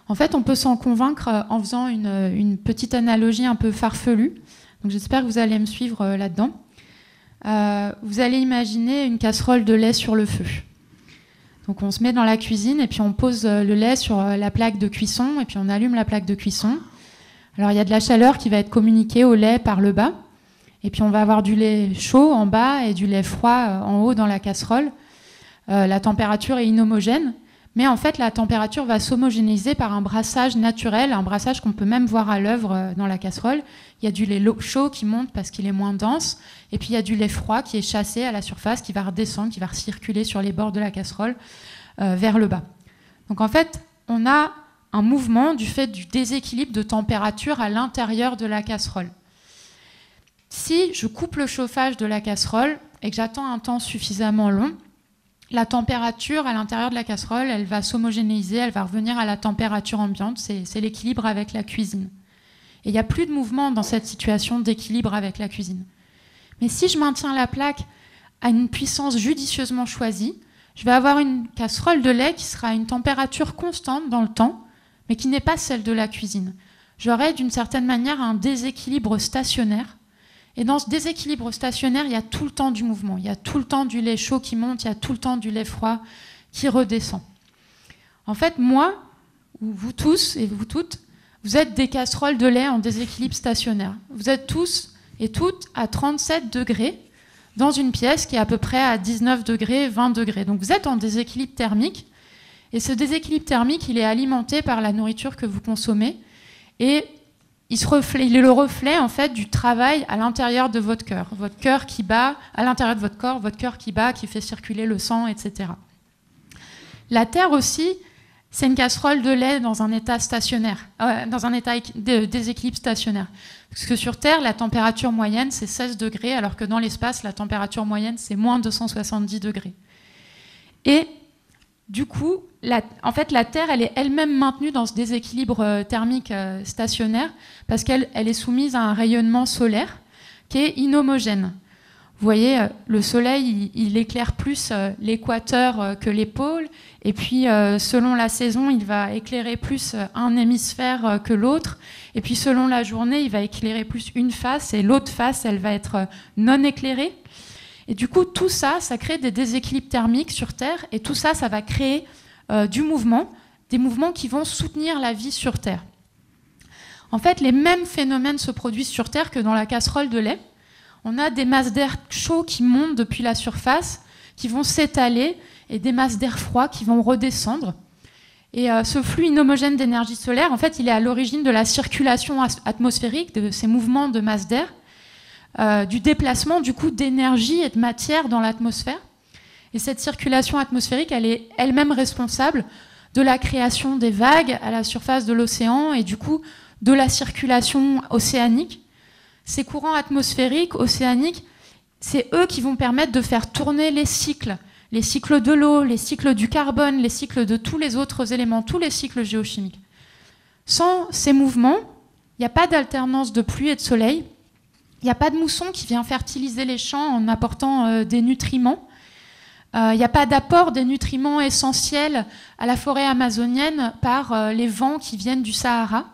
En fait, on peut s'en convaincre en faisant une petite analogie un peu farfelue. Donc, j'espère que vous allez me suivre là-dedans. Vous allez imaginer une casserole de lait sur le feu. Donc, on se met dans la cuisine et puis on pose le lait sur la plaque de cuisson et puis on allume la plaque de cuisson. Alors, il y a de la chaleur qui va être communiquée au lait par le bas. Et puis, on va avoir du lait chaud en bas et du lait froid en haut dans la casserole. La température est inhomogène. Mais en fait, la température va s'homogénéiser par un brassage naturel, un brassage qu'on peut même voir à l'œuvre dans la casserole. Il y a du lait chaud qui monte parce qu'il est moins dense. Et puis, il y a du lait froid qui est chassé à la surface, qui va redescendre, qui va circuler sur les bords de la casserole vers le bas. Donc, en fait, on a un mouvement du fait du déséquilibre de température à l'intérieur de la casserole. Si je coupe le chauffage de la casserole et que j'attends un temps suffisamment long, la température à l'intérieur de la casserole, elle va s'homogénéiser, elle va revenir à la température ambiante. C'est l'équilibre avec la cuisine. Et il n'y a plus de mouvement dans cette situation d'équilibre avec la cuisine. Mais si je maintiens la plaque à une puissance judicieusement choisie, je vais avoir une casserole de lait qui sera à une température constante dans le temps, mais qui n'est pas celle de la cuisine. J'aurai d'une certaine manière un déséquilibre stationnaire. Et dans ce déséquilibre stationnaire, il y a tout le temps du mouvement. Il y a tout le temps du lait chaud qui monte, il y a tout le temps du lait froid qui redescend. En fait, moi, ou vous tous et vous toutes, vous êtes des casseroles de lait en déséquilibre stationnaire. Vous êtes tous et toutes à 37 degrés dans une pièce qui est à peu près à 19 degrés, 20 degrés. Donc vous êtes en déséquilibre thermique. Et ce déséquilibre thermique, il est alimenté par la nourriture que vous consommez. Et il est le reflet en fait, du travail à l'intérieur de votre cœur. Votre cœur qui bat à l'intérieur de votre corps, votre cœur qui bat, qui fait circuler le sang, etc. La Terre aussi, c'est une casserole de lait dans un état stationnaire, dans un état de déséquilibre stationnaire. Parce que sur Terre, la température moyenne, c'est 16 degrés, alors que dans l'espace, la température moyenne, c'est moins 270 degrés. Et du coup, en fait, la Terre, elle est elle-même maintenue dans ce déséquilibre thermique stationnaire parce qu'elle est soumise à un rayonnement solaire qui est inhomogène. Vous voyez, le Soleil, il éclaire plus l'équateur que les pôles, et puis selon la saison, il va éclairer plus un hémisphère que l'autre, et puis selon la journée, il va éclairer plus une face, et l'autre face, elle va être non éclairée. Et du coup, tout ça, ça crée des déséquilibres thermiques sur Terre, et tout ça, ça va créer du mouvement, des mouvements qui vont soutenir la vie sur Terre. En fait, les mêmes phénomènes se produisent sur Terre que dans la casserole de lait. On a des masses d'air chaud qui montent depuis la surface, qui vont s'étaler, et des masses d'air froid qui vont redescendre. Et ce flux inhomogène d'énergie solaire, en fait, il est à l'origine de la circulation atmosphérique, de ces mouvements de masse d'air, du déplacement du coup d'énergie et de matière dans l'atmosphère. Et cette circulation atmosphérique, elle est elle-même responsable de la création des vagues à la surface de l'océan et du coup de la circulation océanique. Ces courants atmosphériques, océaniques, c'est eux qui vont permettre de faire tourner les cycles de l'eau, les cycles du carbone, les cycles de tous les autres éléments, tous les cycles géochimiques. Sans ces mouvements, il n'y a pas d'alternance de pluie et de soleil. Il n'y a pas de mousson qui vient fertiliser les champs en apportant des nutriments. Il n'y a pas d'apport des nutriments essentiels à la forêt amazonienne par les vents qui viennent du Sahara.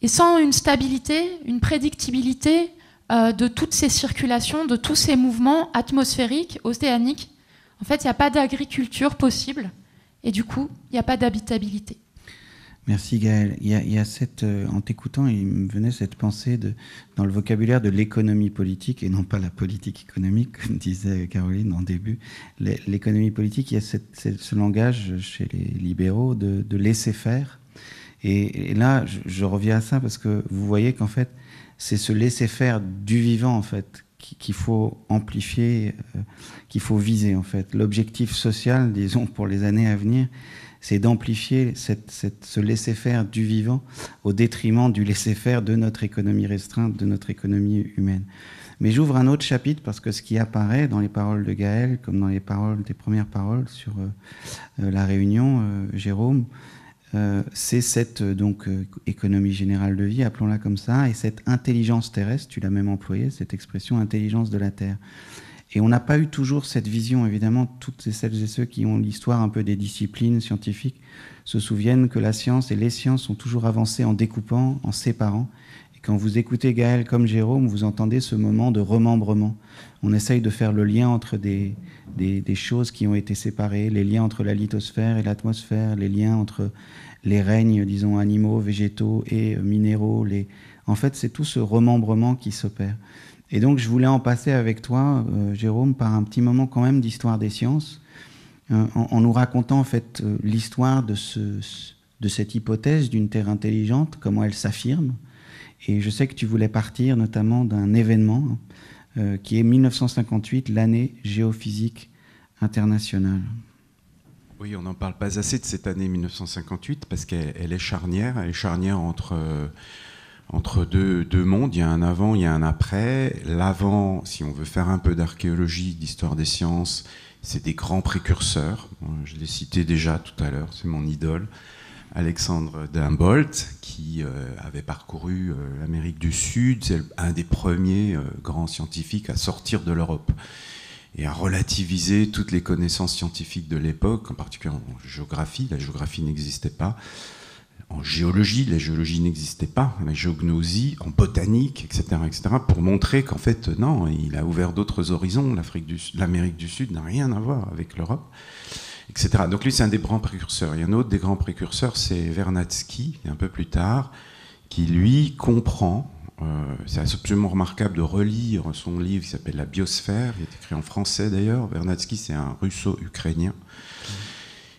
Et sans une stabilité, une prédictibilité de toutes ces circulations, de tous ces mouvements atmosphériques, océaniques, en fait, il n'y a pas d'agriculture possible. Et du coup, il n'y a pas d'habitabilité. Merci Gaëlle. Il y a en t'écoutant, il me venait cette pensée dans le vocabulaire de l'économie politique et non pas la politique économique, comme disait Caroline en début. L'économie politique, il y a ce langage chez les libéraux de laisser faire. Et là, je reviens à ça parce que vous voyez qu'en fait, c'est ce laisser faire du vivant en fait qu'il faut amplifier, qu'il faut viser en fait. L'objectif social, disons pour les années à venir, c'est d'amplifier ce laisser-faire du vivant au détriment du laisser-faire de notre économie restreinte, de notre économie humaine. Mais j'ouvre un autre chapitre parce que ce qui apparaît dans les paroles de Gaël, comme dans les premières paroles sur la réunion, Jérôme, c'est cette économie générale de vie, appelons-la comme ça, et cette intelligence terrestre, tu l'as même employé, cette expression intelligence de la Terre. Et on n'a pas eu toujours cette vision, évidemment, toutes celles et ceux qui ont l'histoire un peu des disciplines scientifiques se souviennent que la science et les sciences ont toujours avancé en découpant, en séparant. Et quand vous écoutez Gaël comme Jérôme, vous entendez ce moment de remembrement. On essaye de faire le lien entre des choses qui ont été séparées, les liens entre la lithosphère et l'atmosphère, les liens entre les règnes, disons, animaux, végétaux et minéraux. En fait, c'est tout ce remembrement qui s'opère. Et donc, je voulais en passer avec toi, Jérôme, par un petit moment quand même d'histoire des sciences, en nous racontant en fait l'histoire de cette hypothèse d'une Terre intelligente, comment elle s'affirme. Et je sais que tu voulais partir notamment d'un événement qui est 1958, l'année géophysique internationale. Oui, on n'en parle pas assez de cette année 1958 parce qu'elle est charnière. Elle est charnière entre deux mondes. Il y a un avant, il y a un après. L'avant, si on veut faire un peu d'archéologie, d'histoire des sciences, c'est des grands précurseurs. Je l'ai cité déjà tout à l'heure, c'est mon idole. Alexandre d'Humboldt, qui avait parcouru l'Amérique du Sud, c'est un des premiers grands scientifiques à sortir de l'Europe et à relativiser toutes les connaissances scientifiques de l'époque, en particulier en géographie. La géographie n'existait pas. En géologie, la géologie n'existait pas. La géognosie, en botanique, etc., pour montrer qu'en fait, non, il a ouvert d'autres horizons. L'Amérique du Sud n'a rien à voir avec l'Europe, etc. Donc lui, c'est un des grands précurseurs. Il y a un autre des grands précurseurs, c'est Vernadsky, un peu plus tard, qui, lui, comprend... c'est absolument remarquable de relire son livre qui s'appelle La biosphère, il est écrit en français d'ailleurs. Vernadsky, c'est un russo-ukrainien,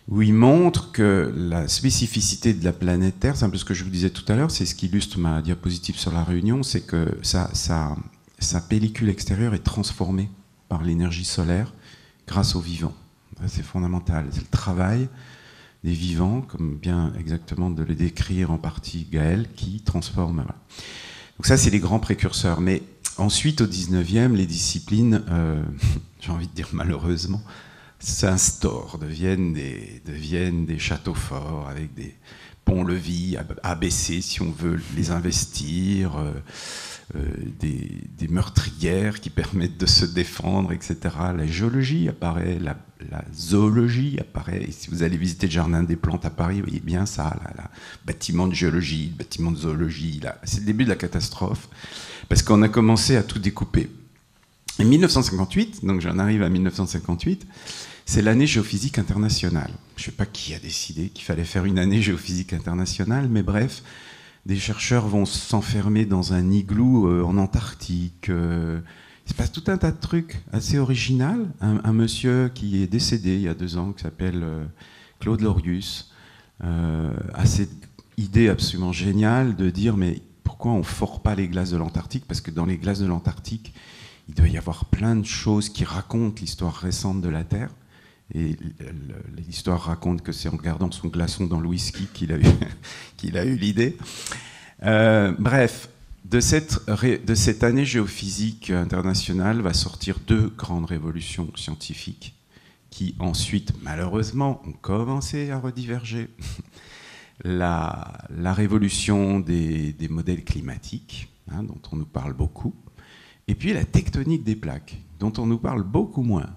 où il montre que la spécificité de la planète Terre, c'est un peu ce que je vous disais tout à l'heure, c'est ce qui illustre ma diapositive sur la Réunion, c'est que sa pellicule extérieure est transformée par l'énergie solaire grâce aux vivants. C'est fondamental, c'est le travail des vivants, comme bien exactement de le décrire en partie Gaël, qui transforme... Voilà. Donc ça, c'est les grands précurseurs. Mais ensuite, au 19e, les disciplines, j'ai envie de dire malheureusement, s'instaurent, deviennent des châteaux forts avec des ponts-levis abaissés, si on veut les investir, des meurtrières qui permettent de se défendre, etc. La géologie apparaît, la zoologie apparaît. Et si vous allez visiter le jardin des plantes à Paris, vous voyez bien ça, le bâtiment de géologie, le bâtiment de zoologie. C'est le début de la catastrophe, parce qu'on a commencé à tout découper. Et 1958, donc j'en arrive à 1958, c'est l'année géophysique internationale. Je ne sais pas qui a décidé qu'il fallait faire une année géophysique internationale, mais bref, des chercheurs vont s'enfermer dans un igloo en Antarctique. Il se passe tout un tas de trucs assez originaux. Un monsieur qui est décédé il y a 2 ans, qui s'appelle Claude Lorius, a cette idée absolument géniale de dire mais pourquoi on ne fore pas les glaces de l'Antarctique? Parce que dans les glaces de l'Antarctique, il doit y avoir plein de choses qui racontent l'histoire récente de la Terre. Et l'histoire raconte que c'est en gardant son glaçon dans le whisky qu'il a eu l'idée. Bref, de cette année géophysique internationale va sortir 2 grandes révolutions scientifiques qui ensuite, malheureusement, ont commencé à rediverger. La révolution des modèles climatiques, dont on nous parle beaucoup, et puis la tectonique des plaques, dont on nous parle beaucoup moins.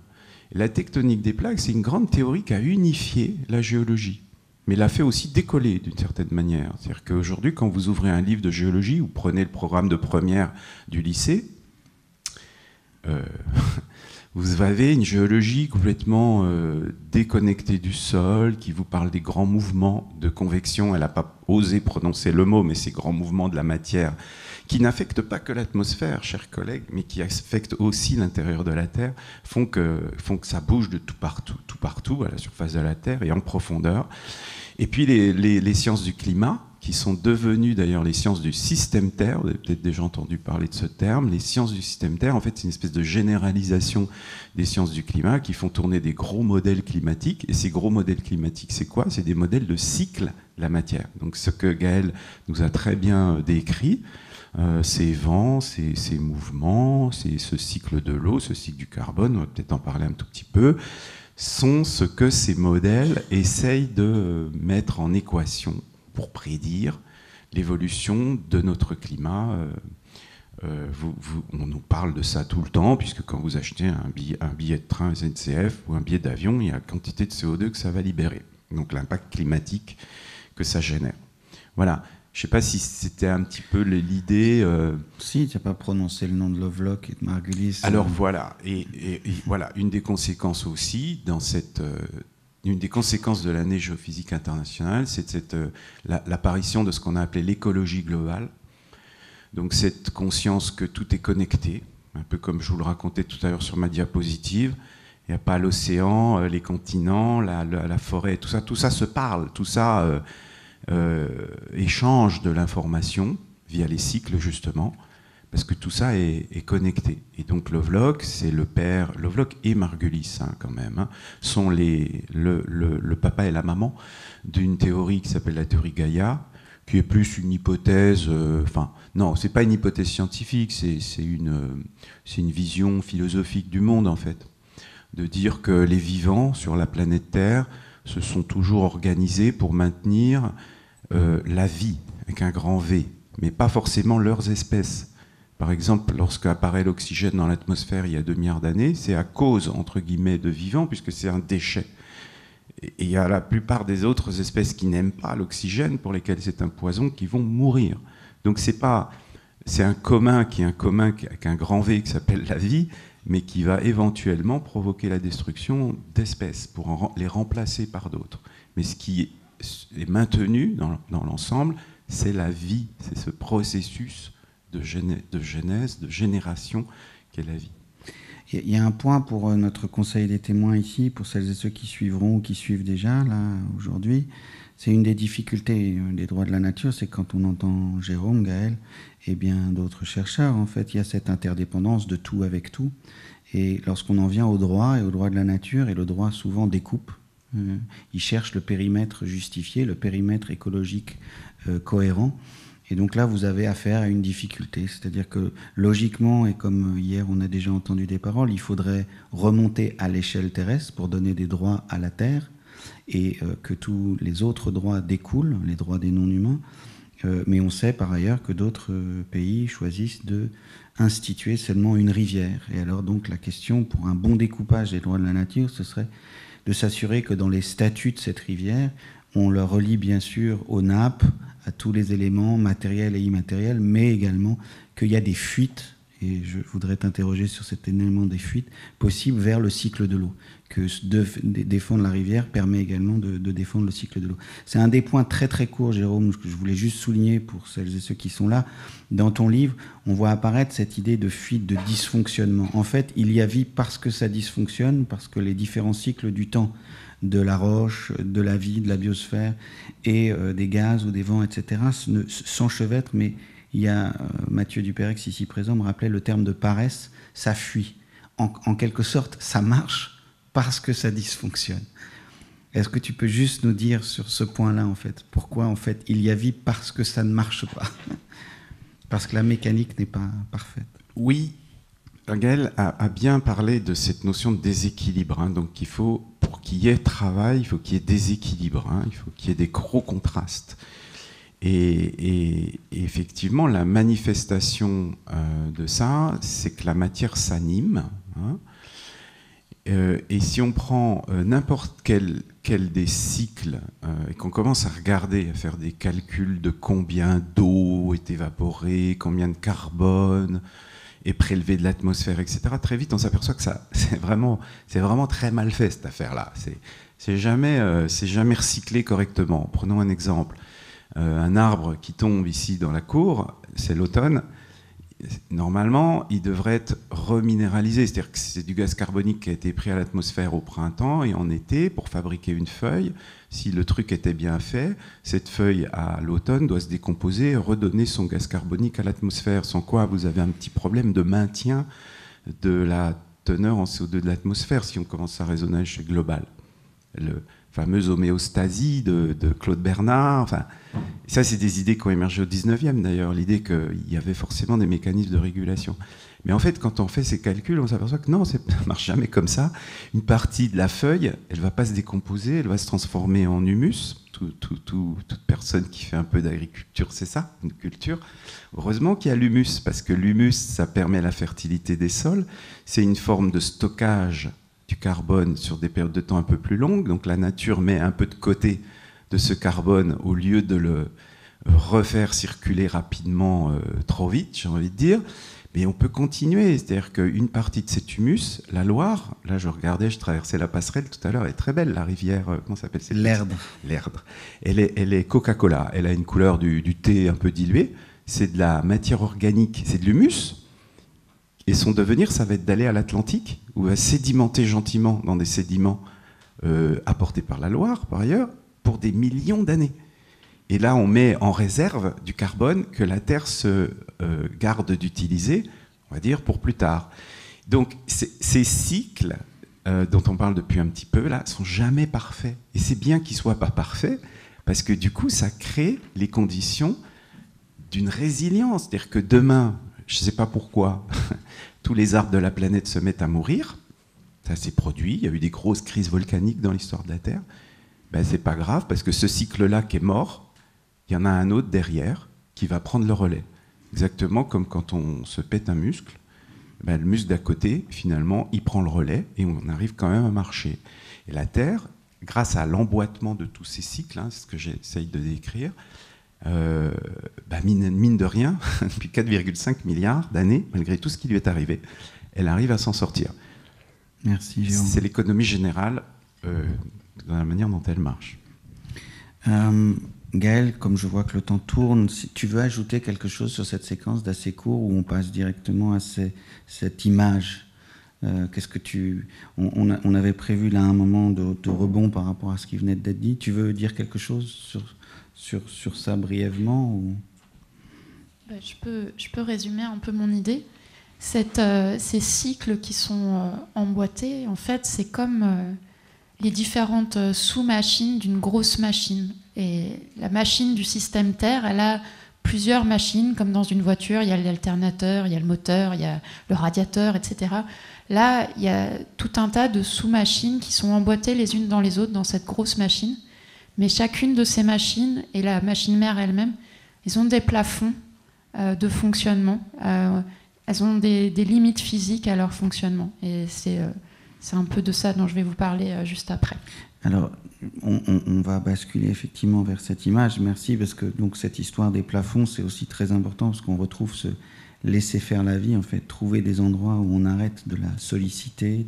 La tectonique des plaques, c'est une grande théorie qui a unifié la géologie, mais l'a fait aussi décoller d'une certaine manière. C'est-à-dire qu'aujourd'hui, quand vous ouvrez un livre de géologie ou prenez le programme de première du lycée, vous avez une géologie complètement déconnectée du sol, qui vous parle des grands mouvements de convection. Elle n'a pas osé prononcer le mot, mais ces grands mouvements de la matière qui n'affectent pas que l'atmosphère, chers collègues, mais qui affectent aussi l'intérieur de la Terre, font que ça bouge de tout partout, à la surface de la Terre et en profondeur. Et puis les sciences du climat, qui sont devenues d'ailleurs les sciences du système Terre. Vous avez peut-être déjà entendu parler de ce terme. Les sciences du système Terre, en fait, c'est une espèce de généralisation des sciences du climat qui font tourner des gros modèles climatiques. Et ces gros modèles climatiques, c'est quoi? C'est des modèles de cycle de la matière. Donc ce que Gaël nous a très bien décrit, ces vents, ces mouvements, ce cycle de l'eau, ce cycle du carbone, on va peut-être en parler un tout petit peu, sont ce que ces modèles essayent de mettre en équation pour prédire l'évolution de notre climat. On nous parle de ça tout le temps, puisque quand vous achetez un billet de train SNCF ou un billet d'avion, il y a la quantité de CO2 que ça va libérer, donc l'impact climatique que ça génère. Voilà. Je ne sais pas si c'était un petit peu l'idée... Si, tu n'as pas prononcé le nom de Lovelock et de Margulis. Alors voilà, et voilà, une des conséquences aussi, une des conséquences de l'année géophysique internationale, c'est l'apparition de ce qu'on a appelé l'écologie globale. Donc cette conscience que tout est connecté, un peu comme je vous le racontais tout à l'heure sur ma diapositive. Il n'y a pas l'océan, les continents, la forêt, tout ça se parle, tout ça... échange de l'information via les cycles justement, parce que tout ça est connecté. Et donc Lovelock, c'est le père, Lovelock et Margulis quand même, sont le papa et la maman d'une théorie qui s'appelle la théorie Gaïa, qui est plus une hypothèse, non, c'est pas une hypothèse scientifique, c'est une vision philosophique du monde en fait, de dire que les vivants sur la planète Terre se sont toujours organisés pour maintenir la vie, avec un grand V, mais pas forcément leurs espèces. Par exemple, lorsqu'apparaît l'oxygène dans l'atmosphère il y a 2 milliards d'années, c'est à cause, entre guillemets, de vivants, puisque c'est un déchet. Et il y a la plupart des autres espèces qui n'aiment pas l'oxygène, pour lesquelles c'est un poison, qui vont mourir. Donc c'est un commun qui est un commun avec un grand V qui s'appelle la vie, mais qui va éventuellement provoquer la destruction d'espèces pour les remplacer par d'autres. Mais ce qui est maintenu dans l'ensemble, c'est la vie, c'est ce processus de genèse, de génération qu'est la vie. Il y a un point pour notre conseil des témoins ici, pour celles et ceux qui suivront ou qui suivent déjà là aujourd'hui. C'est une des difficultés des droits de la nature, c'est quand on entend Jérôme, Gaël et bien d'autres chercheurs, en fait, il y a cette interdépendance de tout avec tout. Et lorsqu'on en vient au droit et au droit de la nature, et le droit souvent découpe, il cherche le périmètre justifié, le périmètre écologique cohérent. Et donc là, vous avez affaire à une difficulté. C'est-à-dire que logiquement, et comme hier on a déjà entendu des paroles, il faudrait remonter à l'échelle terrestre pour donner des droits à la Terre et que tous les autres droits découlent, les droits des non-humains. Mais on sait par ailleurs que d'autres pays choisissent de instituer seulement une rivière. Et alors donc la question pour un bon découpage des droits de la nature, ce serait de s'assurer que dans les statuts de cette rivière, on le relie bien sûr aux nappes, à tous les éléments matériels et immatériels, mais également qu'il y a des fuites, et je voudrais t'interroger sur cet élément des fuites, possibles vers le cycle de l'eau, que défendre la rivière permet également de défendre le cycle de l'eau. C'est un des points très très courts, Jérôme, que je voulais juste souligner pour celles et ceux qui sont là. Dans ton livre, on voit apparaître cette idée de fuite, de dysfonctionnement. En fait, il y a vie parce que ça dysfonctionne, parce que les différents cycles du temps, de la roche, de la vie, de la biosphère, et des gaz ou des vents, etc., s'enchevêtrent, mais il y a Mathieu Duperex ici présent me rappelait le terme de paresse, ça fuit. En quelque sorte, ça marche parce que ça dysfonctionne. Est-ce que tu peux juste nous dire sur ce point-là, en fait, pourquoi en fait il y a vie parce que ça ne marche pas, parce que la mécanique n'est pas parfaite? Oui, Gaël a bien parlé de cette notion de déséquilibre. Donc il faut, pour qu'il y ait travail, il faut qu'il y ait déséquilibre, il faut qu'il y ait des gros contrastes. Et effectivement, la manifestation de ça, c'est que la matière s'anime. Et si on prend n'importe quel des cycles et qu'on commence à regarder, à faire des calculs de combien d'eau est évaporée, combien de carbone est prélevé de l'atmosphère, etc., très vite on s'aperçoit que c'est vraiment très mal fait cette affaire-là. C'est jamais recyclé correctement. Prenons un exemple. Un arbre qui tombe ici dans la cour, c'est l'automne, normalement, il devrait être reminéralisé. C'est-à-dire que c'est du gaz carbonique qui a été pris à l'atmosphère au printemps et en été pour fabriquer une feuille. Si le truc était bien fait, cette feuille à l'automne doit se décomposer et redonner son gaz carbonique à l'atmosphère. Sans quoi, vous avez un petit problème de maintien de la teneur en CO2 de l'atmosphère si on commence à raisonner chez global. Le fameuse homéostasie de Claude Bernard. Enfin, ça, c'est des idées qui ont émergé au 19e d'ailleurs, l'idée qu'il y avait forcément des mécanismes de régulation. Mais en fait, quand on fait ces calculs, on s'aperçoit que non, ça ne marche jamais comme ça. Une partie de la feuille, elle ne va pas se décomposer, elle va se transformer en humus. Toute personne qui fait un peu d'agriculture, c'est ça, une culture. Heureusement qu'il y a l'humus, parce que l'humus, ça permet la fertilité des sols. C'est une forme de stockage du carbone sur des périodes de temps un peu plus longues. Donc la nature met un peu de côté de ce carbone au lieu de le refaire circuler rapidement trop vite, j'ai envie de dire. Mais on peut continuer, c'est-à-dire qu'une partie de cet humus, la Loire, là je regardais, je traversais la passerelle tout à l'heure, elle est très belle, la rivière, comment ça s'appelle? L'Erdre. L'Erdre. Elle est Coca-Cola, elle a une couleur du thé un peu dilué, c'est de la matière organique, c'est de l'humus, et son devenir, ça va être d'aller à l'Atlantique, où elle va sédimenter gentiment dans des sédiments apportés par la Loire, par ailleurs, pour des millions d'années. Et là, on met en réserve du carbone que la Terre se garde d'utiliser, on va dire, pour plus tard. Donc, ces cycles dont on parle depuis un petit peu, là, sont jamais parfaits. Et c'est bien qu'ils ne soient pas parfaits, parce que du coup, ça crée les conditions d'une résilience. C'est-à-dire que demain, je ne sais pas pourquoi, tous les arbres de la planète se mettent à mourir. Ça s'est produit. Il y a eu des grosses crises volcaniques dans l'histoire de la Terre. Ben, c'est pas grave, parce que ce cycle-là qui est mort, il y en a un autre derrière qui va prendre le relais. Exactement comme quand on se pète un muscle, ben, le muscle d'à côté, finalement, il prend le relais et on arrive quand même à marcher. Et la Terre, grâce à l'emboîtement de tous ces cycles, hein, c'est ce que j'essaye de décrire, mine de rien, depuis 4,5 milliards d'années, malgré tout ce qui lui est arrivé, elle arrive à s'en sortir. Merci, Jérôme. C'est l'économie générale dans la manière dont elle marche. Gaël, comme je vois que le temps tourne, si tu veux ajouter quelque chose sur cette séquence d'assez court où on passe directement à cette image, qu'est-ce que on avait prévu là un moment de rebond par rapport à ce qui venait d'être dit. Tu veux dire quelque chose sur ça brièvement ou... Je peux résumer un peu mon idée. Ces cycles qui sont emboîtés, en fait, c'est comme les différentes sous-machines d'une grosse machine. Et la machine du système Terre, elle a plusieurs machines, comme dans une voiture, il y a l'alternateur, il y a le moteur, il y a le radiateur, etc. Là, il y a tout un tas de sous-machines qui sont emboîtées les unes dans les autres dans cette grosse machine. Mais chacune de ces machines, et la machine mère elle-même, ils ont des plafonds de fonctionnement. Elles ont des limites physiques à leur fonctionnement. Et c'est un peu de ça dont je vais vous parler juste après. Alors, on va basculer effectivement vers cette image. Merci, parce que donc, cette histoire des plafonds, c'est aussi très important, parce qu'on retrouve ce laisser faire la vie, en fait, trouver des endroits où on arrête de la solliciter.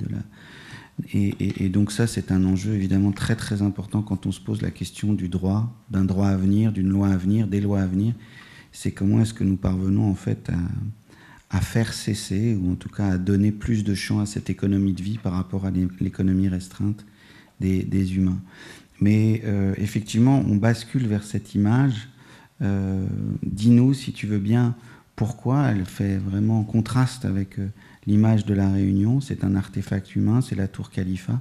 Et donc ça, c'est un enjeu évidemment très très important quand on se pose la question du droit, d'un droit à venir, d'une loi à venir, des lois à venir. C'est comment est-ce que nous parvenons en fait à faire cesser, ou en tout cas à donner plus de champ à cette économie de vie par rapport à l'économie restreinte des humains. Mais effectivement, on bascule vers cette image. Dis-nous, si tu veux bien, pourquoi elle fait vraiment contraste avec l'image de la Réunion. C'est un artefact humain, c'est la tour Khalifa.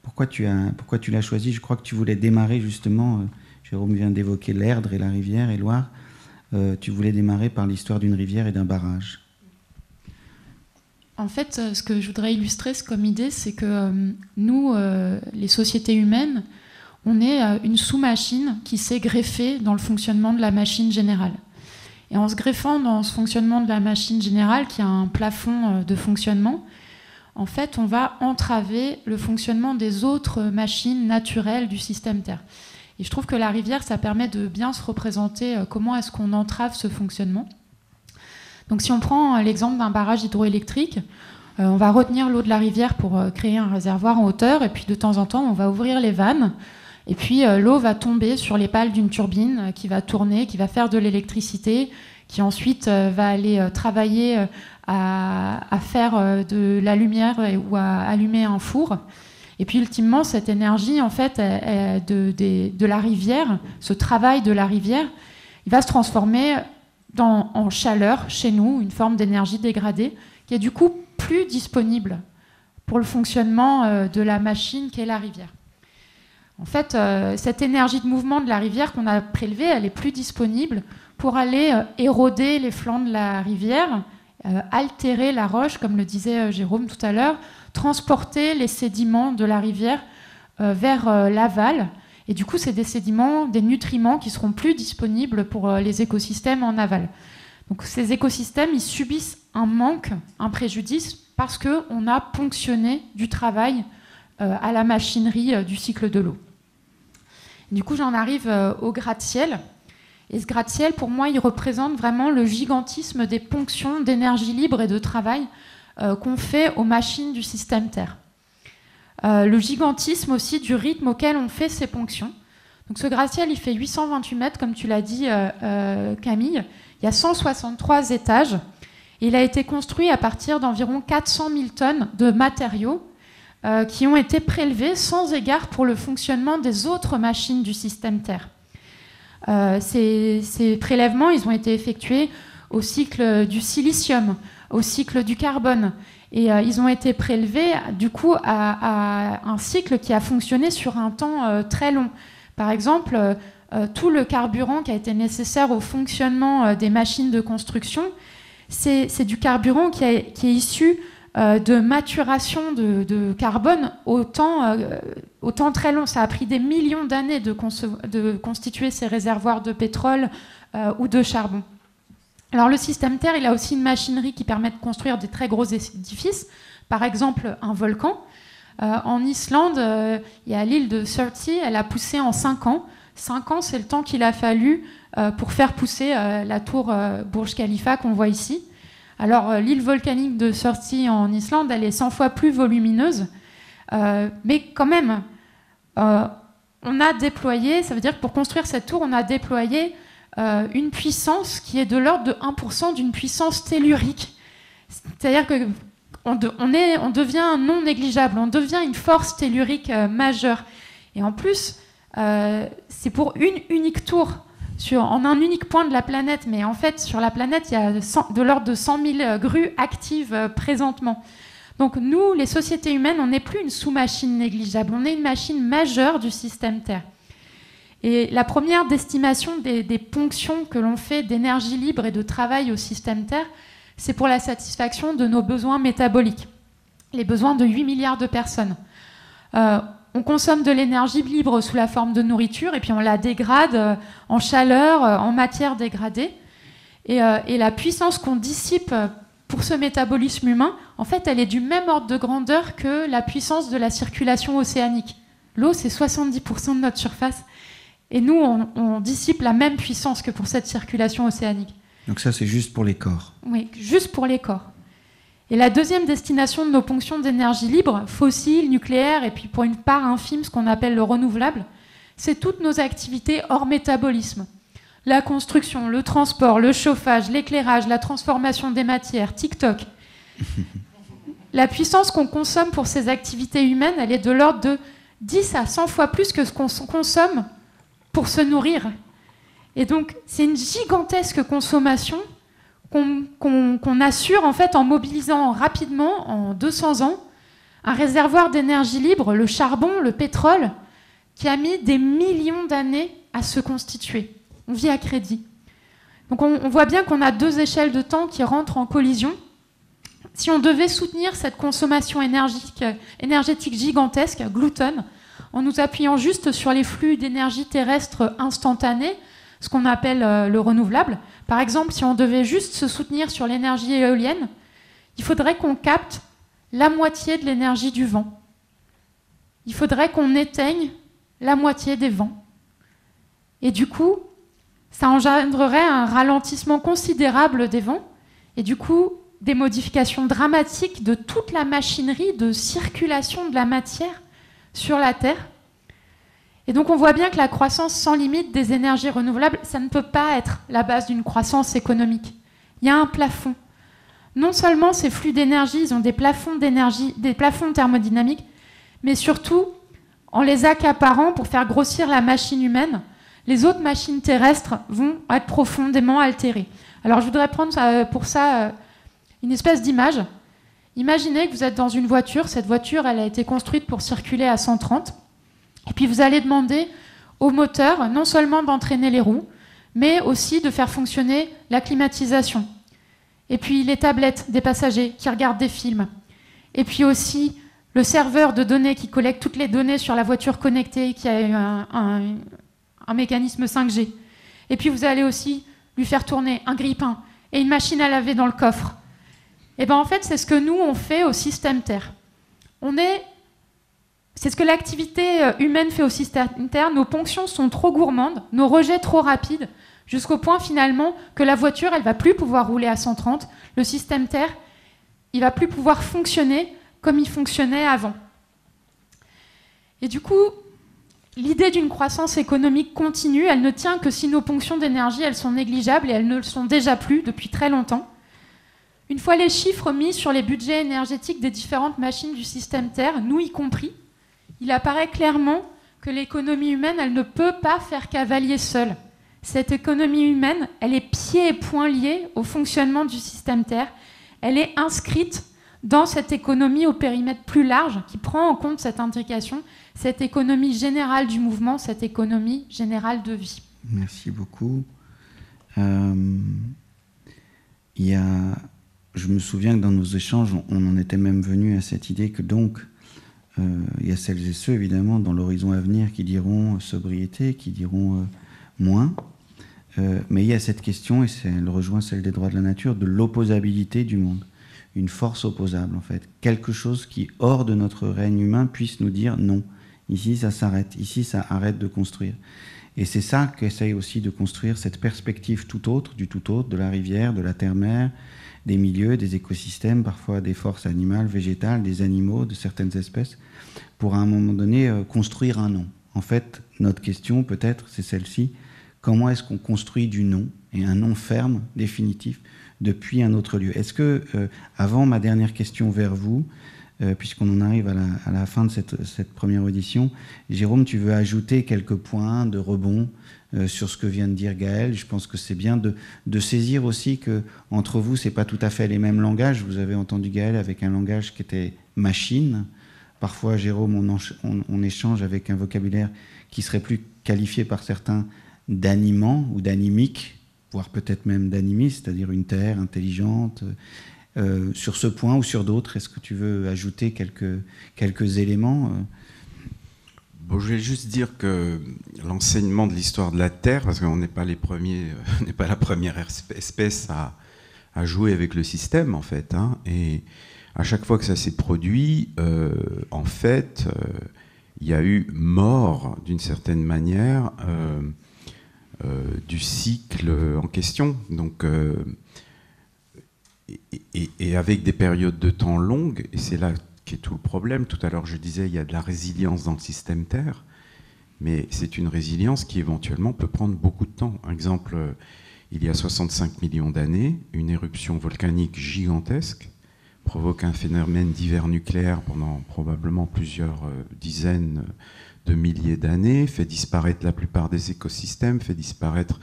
Pourquoi tu l'as choisi? Je crois que tu voulais démarrer justement, Jérôme vient d'évoquer l'Erdre et la rivière et Loire, tu voulais démarrer par l'histoire d'une rivière et d'un barrage. En fait, ce que je voudrais illustrer comme idée, c'est que nous, les sociétés humaines, on est une sous-machine qui s'est greffée dans le fonctionnement de la machine générale. Et en se greffant dans ce fonctionnement de la machine générale, qui a un plafond de fonctionnement, en fait, on va entraver le fonctionnement des autres machines naturelles du système Terre. Et je trouve que la rivière, ça permet de bien se représenter comment est-ce qu'on entrave ce fonctionnement. Donc si on prend l'exemple d'un barrage hydroélectrique, on va retenir l'eau de la rivière pour créer un réservoir en hauteur, et puis de temps en temps, on va ouvrir les vannes, Et puis l'eau va tomber sur les pales d'une turbine qui va tourner, qui va faire de l'électricité, qui ensuite va aller travailler à faire de la lumière ou à allumer un four. Et puis ultimement, cette énergie en fait, de la rivière, ce travail de la rivière, il va se transformer en chaleur chez nous, une forme d'énergie dégradée, qui est du coup plus disponible pour le fonctionnement de la machine qu'est la rivière. En fait, cette énergie de mouvement de la rivière qu'on a prélevée, elle est plus disponible pour aller éroder les flancs de la rivière, altérer la roche, comme le disait Jérôme tout à l'heure, transporter les sédiments de la rivière vers l'aval. Et du coup, c'est des sédiments, des nutriments qui seront plus disponibles pour les écosystèmes en aval. Donc ces écosystèmes, ils subissent un manque, un préjudice, parce qu'on a ponctionné du travail à la machinerie du cycle de l'eau. Du coup, j'en arrive au gratte-ciel. Et ce gratte-ciel, pour moi, il représente vraiment le gigantisme des ponctions d'énergie libre et de travail qu'on fait aux machines du système Terre. Le gigantisme aussi du rythme auquel on fait ces ponctions. Donc ce gratte-ciel, il fait 828 mètres, comme tu l'as dit, Camille. Il y a 163 étages. Il a été construit à partir d'environ 400 000 tonnes de matériaux qui ont été prélevés sans égard pour le fonctionnement des autres machines du système Terre. Ces prélèvements, ils ont été effectués au cycle du silicium, au cycle du carbone, et ils ont été prélevés du coup à un cycle qui a fonctionné sur un temps très long. Par exemple, tout le carburant qui a été nécessaire au fonctionnement des machines de construction, c'est du carburant qui est issu de maturation de carbone au temps très long. Ça a pris des millions d'années de constituer ces réservoirs de pétrole ou de charbon. Alors le système Terre, il a aussi une machinerie qui permet de construire des très gros édifices, par exemple un volcan. En Islande, il y a l'île de Surtsey, elle a poussé en 5 ans. 5 ans, c'est le temps qu'il a fallu pour faire pousser la tour Burj Khalifa qu'on voit ici. Alors l'île volcanique de Surtsey en Islande, elle est 100 fois plus volumineuse, mais quand même, on a déployé, ça veut dire que pour construire cette tour, on a déployé une puissance qui est de l'ordre de 1% d'une puissance tellurique. C'est-à-dire qu'on devient non négligeable, on devient une force tellurique majeure. Et en plus, c'est pour une unique tour, en un unique point de la planète, mais en fait, sur la planète, il y a de l'ordre de 100 000 grues actives présentement. Donc nous, les sociétés humaines, on n'est plus une sous-machine négligeable, on est une machine majeure du système Terre. Et la première d'estimation des ponctions que l'on fait d'énergie libre et de travail au système Terre, c'est pour la satisfaction de nos besoins métaboliques, les besoins de 8 milliards de personnes. On consomme de l'énergie libre sous la forme de nourriture et puis on la dégrade en chaleur, en matière dégradée. Et la puissance qu'on dissipe pour ce métabolisme humain, en fait, elle est du même ordre de grandeur que la puissance de la circulation océanique. L'eau, c'est 70% de notre surface. Et nous, on dissipe la même puissance que pour cette circulation océanique. Donc ça, c'est juste pour les corps. Oui, juste pour les corps. Et la deuxième destination de nos ponctions d'énergie libre, fossiles, nucléaires, et puis pour une part infime, ce qu'on appelle le renouvelable, c'est toutes nos activités hors métabolisme. La construction, le transport, le chauffage, l'éclairage, la transformation des matières, TikTok. La puissance qu'on consomme pour ces activités humaines, elle est de l'ordre de 10 à 100 fois plus que ce qu'on consomme pour se nourrir. Et donc, c'est une gigantesque consommation qu'on assure en fait en mobilisant rapidement, en 200 ans, un réservoir d'énergie libre, le charbon, le pétrole, qui a mis des millions d'années à se constituer. On vit à crédit. Donc on voit bien qu'on a deux échelles de temps qui rentrent en collision. Si on devait soutenir cette consommation énergétique gigantesque, gloutonne, en nous appuyant juste sur les flux d'énergie terrestre instantanés, ce qu'on appelle le renouvelable. Par exemple, si on devait juste se soutenir sur l'énergie éolienne, il faudrait qu'on capte la moitié de l'énergie du vent. Il faudrait qu'on éteigne la moitié des vents. Et du coup, ça engendrerait un ralentissement considérable des vents et du coup, des modifications dramatiques de toute la machinerie de circulation de la matière sur la Terre. Et donc on voit bien que la croissance sans limite des énergies renouvelables, ça ne peut pas être la base d'une croissance économique. Il y a un plafond. Non seulement ces flux d'énergie, ils ont des plafonds d'énergie, des plafonds thermodynamiques, mais surtout, en les accaparant pour faire grossir la machine humaine, les autres machines terrestres vont être profondément altérées. Alors je voudrais prendre pour ça une espèce d'image. Imaginez que vous êtes dans une voiture, cette voiture elle a été construite pour circuler à 130, et puis vous allez demander au moteur non seulement d'entraîner les roues, mais aussi de faire fonctionner la climatisation. Et puis les tablettes des passagers qui regardent des films. Et puis aussi le serveur de données qui collecte toutes les données sur la voiture connectée, qui a un mécanisme 5G. Et puis vous allez aussi lui faire tourner un grille-pain et une machine à laver dans le coffre. Et bien en fait, c'est ce que nous, on fait au système Terre. C'est ce que l'activité humaine fait au système Terre. Nos ponctions sont trop gourmandes, nos rejets trop rapides, jusqu'au point finalement que la voiture, elle ne va plus pouvoir rouler à 130. Le système Terre, il ne va plus pouvoir fonctionner comme il fonctionnait avant. Et du coup, l'idée d'une croissance économique continue, elle ne tient que si nos ponctions d'énergie, elles sont négligeables, et elles ne le sont déjà plus depuis très longtemps. Une fois les chiffres mis sur les budgets énergétiques des différentes machines du système Terre, nous y compris, il apparaît clairement que l'économie humaine, elle ne peut pas faire cavalier seule. Cette économie humaine, elle est pieds et poings liée au fonctionnement du système Terre. Elle est inscrite dans cette économie au périmètre plus large qui prend en compte cette intrication, cette économie générale du mouvement, cette économie générale de vie. Merci beaucoup. Je me souviens que dans nos échanges, on en était même venu à cette idée que donc, il y a celles et ceux, évidemment, dans l'horizon à venir qui diront sobriété, qui diront moins. Mais il y a cette question, et elle rejoint celle des droits de la nature, de l'opposabilité du monde. Une force opposable, en fait. Quelque chose qui, hors de notre règne humain, puisse nous dire non. Ici, ça s'arrête. Ici, ça arrête de construire. Et c'est ça qu'essaye aussi de construire cette perspective tout autre, du tout autre, de la rivière, de la terre-mer, des milieux, des écosystèmes, parfois des forces animales, végétales, des animaux, de certaines espèces, pour à un moment donné construire un non. En fait, notre question, peut-être, c'est celle-ci. Comment est-ce qu'on construit du non, et un non ferme, définitif, depuis un autre lieu? Est-ce que, avant ma dernière question vers vous, puisqu'on en arrive à la fin de cette première audition, Jérôme, tu veux ajouter quelques points de rebond sur ce que vient de dire Gaël? Je pense que c'est bien de saisir aussi qu'entre vous, ce n'est pas tout à fait les mêmes langages. Vous avez entendu Gaël avec un langage qui était machine. Parfois, Jérôme, on échange avec un vocabulaire qui serait plus qualifié par certains d'animant ou d'animique, voire peut-être même d'animiste, c'est-à-dire une terre intelligente. Sur ce point ou sur d'autres, est-ce que tu veux ajouter quelques éléments? Bon, je vais juste dire que l'enseignement de l'histoire de la Terre, parce qu'on n'est pas les premiers, on n'est pas la première espèce à jouer avec le système, en fait, hein, et à chaque fois que ça s'est produit, en fait, il y a eu mort, d'une certaine manière, du cycle en question. Donc, et avec des périodes de temps longues, et c'est là qu'est tout le problème. Tout à l'heure, je disais, il y a de la résilience dans le système Terre, mais c'est une résilience qui éventuellement peut prendre beaucoup de temps. Par exemple, il y a 65 millions d'années, une éruption volcanique gigantesque provoque un phénomène d'hiver nucléaire pendant probablement plusieurs dizaines de milliers d'années, fait disparaître la plupart des écosystèmes, fait disparaître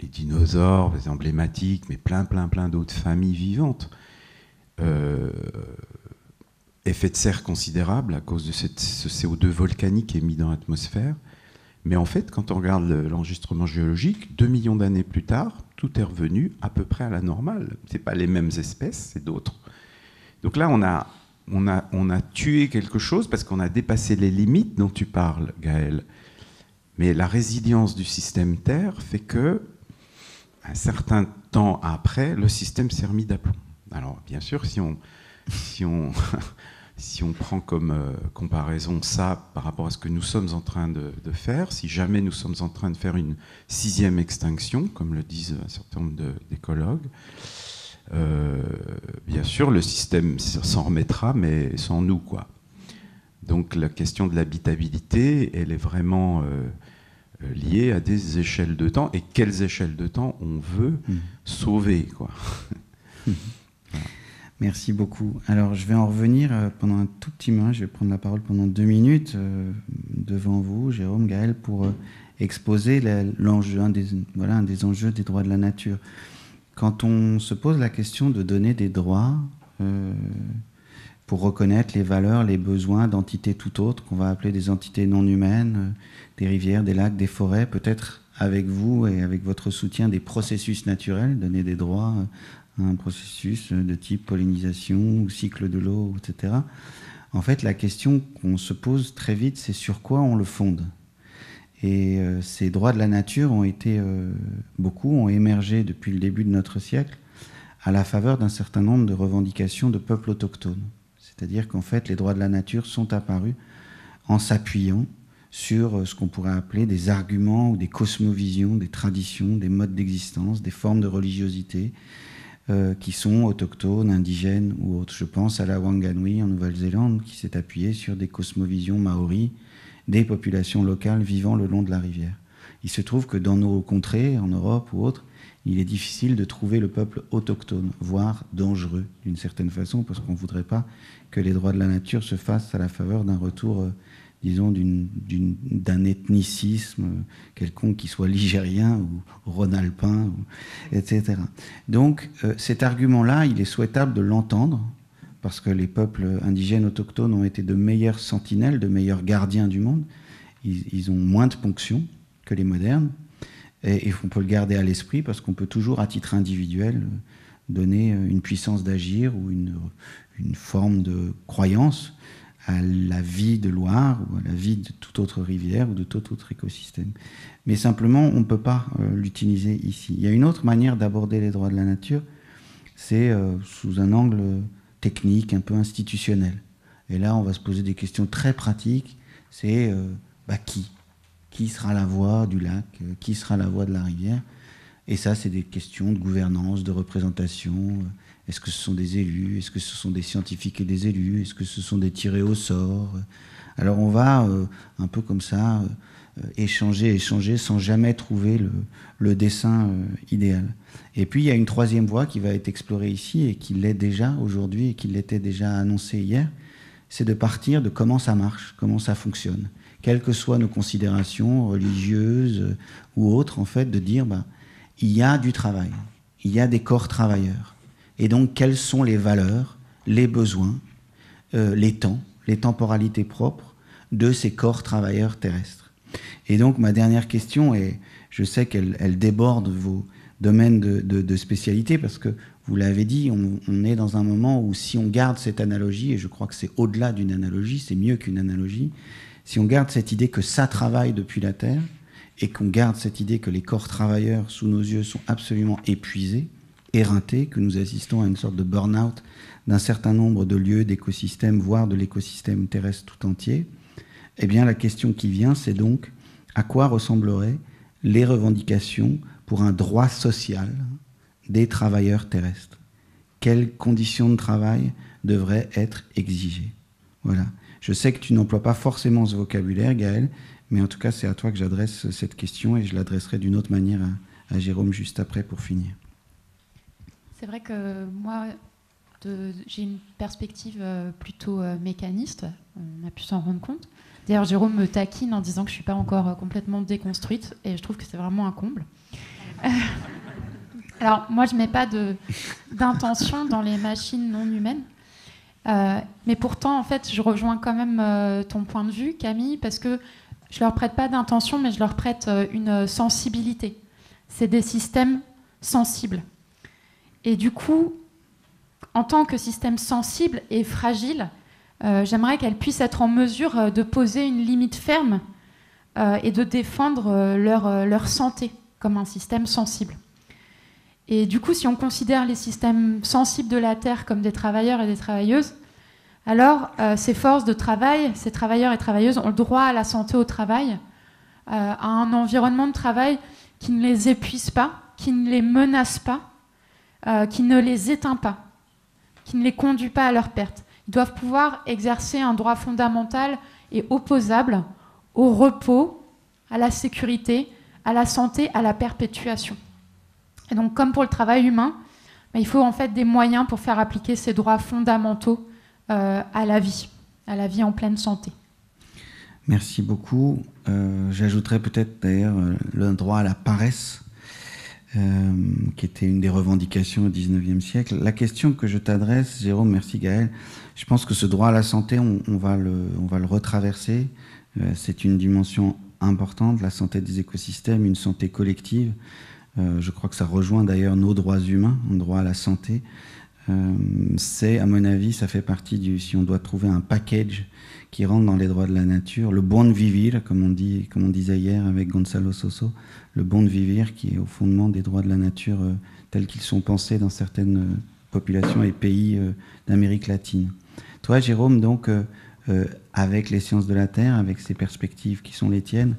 les dinosaures, les emblématiques, mais plein d'autres familles vivantes. Effet de serre considérable à cause de ce CO2 volcanique émis dans l'atmosphère. Mais en fait, quand on regarde l'enregistrement géologique, 2 millions d'années plus tard, tout est revenu à peu près à la normale. Ce n'est pas les mêmes espèces, c'est d'autres. Donc là, on a tué quelque chose parce qu'on a dépassé les limites dont tu parles, Gaël. Mais la résilience du système Terre fait que, un certain temps après, le système s'est remis d'aplomb. Alors, bien sûr, si on prend comme comparaison ça par rapport à ce que nous sommes en train de faire, si jamais nous sommes en train de faire une 6e extinction, comme le disent un certain nombre d'écologues, bien sûr, le système s'en remettra, mais sans nous, quoi. Donc la question de l'habitabilité, elle est vraiment liée à des échelles de temps. Et quelles échelles de temps on veut sauver, quoi. Merci beaucoup. Alors, je vais en revenir pendant un tout petit moment. Je vais prendre la parole pendant 2 minutes devant vous, Jérôme, Gaël, pour exposer l'enjeu, un des enjeux des droits de la nature. Quand on se pose la question de donner des droits pour reconnaître les valeurs, les besoins d'entités tout autres, qu'on va appeler des entités non humaines, des rivières, des lacs, des forêts, peut-être avec vous et avec votre soutien des processus naturels, donner des droits à un processus de type pollinisation ou cycle de l'eau, etc. En fait, la question qu'on se pose très vite, c'est sur quoi on le fonde. Et ces droits de la nature ont émergé depuis le début de notre siècle à la faveur d'un certain nombre de revendications de peuples autochtones. C'est-à-dire qu'en fait, les droits de la nature sont apparus en s'appuyant sur ce qu'on pourrait appeler des arguments ou des cosmovisions, des traditions, des modes d'existence, des formes de religiosité qui sont autochtones, indigènes ou autres. Je pense à la Wanganui en Nouvelle-Zélande qui s'est appuyée sur des cosmovisions maoris, des populations locales vivant le long de la rivière. Il se trouve que dans nos contrées, en Europe ou autres, il est difficile de trouver le peuple autochtone, voire dangereux d'une certaine façon, parce qu'on ne voudrait pas que les droits de la nature se fassent à la faveur d'un retour, disons, d'un ethnicisme quelconque qui soit ligérien ou rhône-alpin, etc. Donc cet argument-là, il est souhaitable de l'entendre, parce que les peuples indigènes autochtones ont été de meilleurs sentinelles, de meilleurs gardiens du monde. Ils ont moins de ponctions que les modernes. Et on peut le garder à l'esprit parce qu'on peut toujours, à titre individuel, donner une puissance d'agir ou une forme de croyance à la vie de Loire ou à la vie de toute autre rivière ou de tout autre écosystème. Mais simplement, on ne peut pas l'utiliser ici. Il y a une autre manière d'aborder les droits de la nature, c'est sous un angle technique, un peu institutionnel. Et là, on va se poser des questions très pratiques. C'est qui sera la voix du lac, qui sera la voix de la rivière. Et ça, c'est des questions de gouvernance, de représentation. Est-ce que ce sont des élus? Est-ce que ce sont des scientifiques et des élus? Est-ce que ce sont des tirés au sort? Alors on va un peu comme ça échanger sans jamais trouver le dessin idéal. Et puis il y a une troisième voie qui va être explorée ici et qui l'est déjà aujourd'hui et qui l'était déjà annoncée hier, c'est de partir de comment ça marche, comment ça fonctionne. Quelles que soient nos considérations religieuses ou autres, en fait, de dire il y a du travail, il y a des corps travailleurs. Et donc, quelles sont les valeurs, les besoins, les temps, les temporalités propres de ces corps travailleurs terrestres. Et donc, ma dernière question, et je sais qu'elle déborde vos domaines de spécialité, parce que vous l'avez dit, on est dans un moment où si on garde cette analogie, et je crois que c'est au-delà d'une analogie, c'est mieux qu'une analogie, si on garde cette idée que ça travaille depuis la Terre, et qu'on garde cette idée que les corps travailleurs sous nos yeux sont absolument épuisés, éreintés, que nous assistons à une sorte de burn-out d'un certain nombre de lieux, d'écosystèmes, voire de l'écosystème terrestre tout entier, eh bien la question qui vient, c'est donc à quoi ressembleraient les revendications pour un droit social des travailleurs terrestres? Quelles conditions de travail devraient être exigées? Voilà. Je sais que tu n'emploies pas forcément ce vocabulaire, Gaël, mais en tout cas, c'est à toi que j'adresse cette question et je l'adresserai d'une autre manière à Jérôme juste après pour finir. C'est vrai que moi, j'ai une perspective plutôt mécaniste, on a pu s'en rendre compte. D'ailleurs, Jérôme me taquine en disant que je ne suis pas encore complètement déconstruite et je trouve que c'est vraiment un comble. Alors, moi, je ne mets pas d'intention dans les machines non humaines. Mais pourtant, en fait, je rejoins quand même ton point de vue, Camille, parce que je ne leur prête pas d'intention, mais je leur prête une sensibilité. C'est des systèmes sensibles. Et du coup, en tant que système sensible et fragile, j'aimerais qu'elles puissent être en mesure de poser une limite ferme et de défendre leur santé comme un système sensible. Et du coup, si on considère les systèmes sensibles de la Terre comme des travailleurs et des travailleuses, alors ces forces de travail, ces travailleurs et travailleuses ont le droit à la santé au travail, à un environnement de travail qui ne les épuise pas, qui ne les menace pas, qui ne les éteint pas, qui ne les conduit pas à leur perte. Ils doivent pouvoir exercer un droit fondamental et opposable au repos, à la sécurité, à la santé, à la perpétuation. Et donc, comme pour le travail humain, il faut en fait des moyens pour faire appliquer ces droits fondamentaux à la vie en pleine santé. Merci beaucoup. J'ajouterais peut-être d'ailleurs le droit à la paresse, qui était une des revendications au XIXe siècle. La question que je t'adresse, Jérôme, merci Gaël, je pense que ce droit à la santé, on va le retraverser. C'est une dimension importante, la santé des écosystèmes, une santé collective. Je crois que ça rejoint d'ailleurs nos droits humains, un droit à la santé. C'est, à mon avis, ça fait partie si on doit trouver un package qui rentre dans les droits de la nature, le bon vivir, comme on disait hier avec Gonzalo Soso, le bon vivir qui est au fondement des droits de la nature tels qu'ils sont pensés dans certaines populations et pays d'Amérique latine. Toi, Jérôme, donc, avec les sciences de la Terre, avec ces perspectives qui sont les tiennes,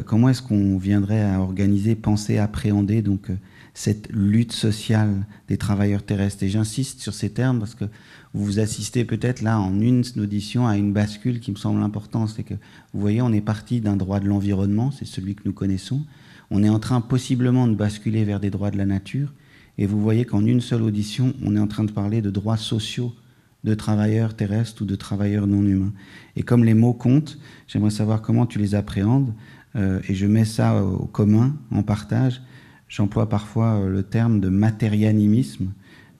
comment est-ce qu'on viendrait à organiser, penser, appréhender donc cette lutte sociale des travailleurs terrestres? Et j'insiste sur ces termes parce que vous assistez peut-être là en une audition à une bascule qui me semble importante. C'est que, vous voyez, on est parti d'un droit de l'environnement, c'est celui que nous connaissons. On est en train possiblement de basculer vers des droits de la nature. Et vous voyez qu'en une seule audition, on est en train de parler de droits sociaux de travailleurs terrestres ou de travailleurs non humains. Et comme les mots comptent, j'aimerais savoir comment tu les appréhendes. Et je mets ça au commun, en partage. J'emploie parfois le terme de matérianimisme,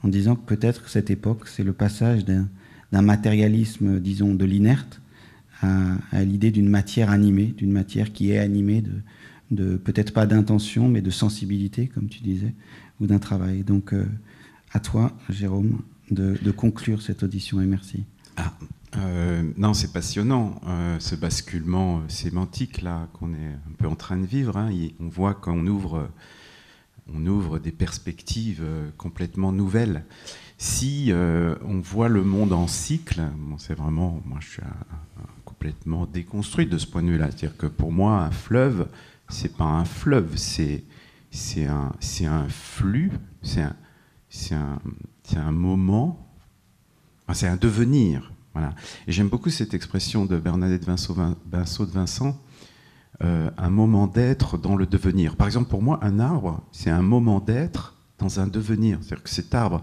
en disant que peut-être que cette époque, c'est le passage d'un matérialisme, disons, de l'inerte à l'idée d'une matière animée, d'une matière qui est animée de peut-être pas d'intention, mais de sensibilité, comme tu disais, ou d'un travail. Donc, à toi, Jérôme, de conclure cette audition, et merci. Non, c'est passionnant, ce basculement sémantique là qu'on est un peu en train de vivre. Hein. On voit qu'on ouvre des perspectives complètement nouvelles. Si on voit le monde en cycle, bon, c'est vraiment, moi je suis complètement déconstruit de ce point de vue-là. C'est-à-dire que pour moi, un fleuve, c'est pas un fleuve, c'est un flux, c'est un moment, enfin, c'est un devenir. Voilà. Et j'aime beaucoup cette expression de Bernadette Vinceau de Vincent, un moment d'être dans le devenir. Par exemple, pour moi, un arbre, c'est un moment d'être dans un devenir. C'est-à-dire que cet arbre,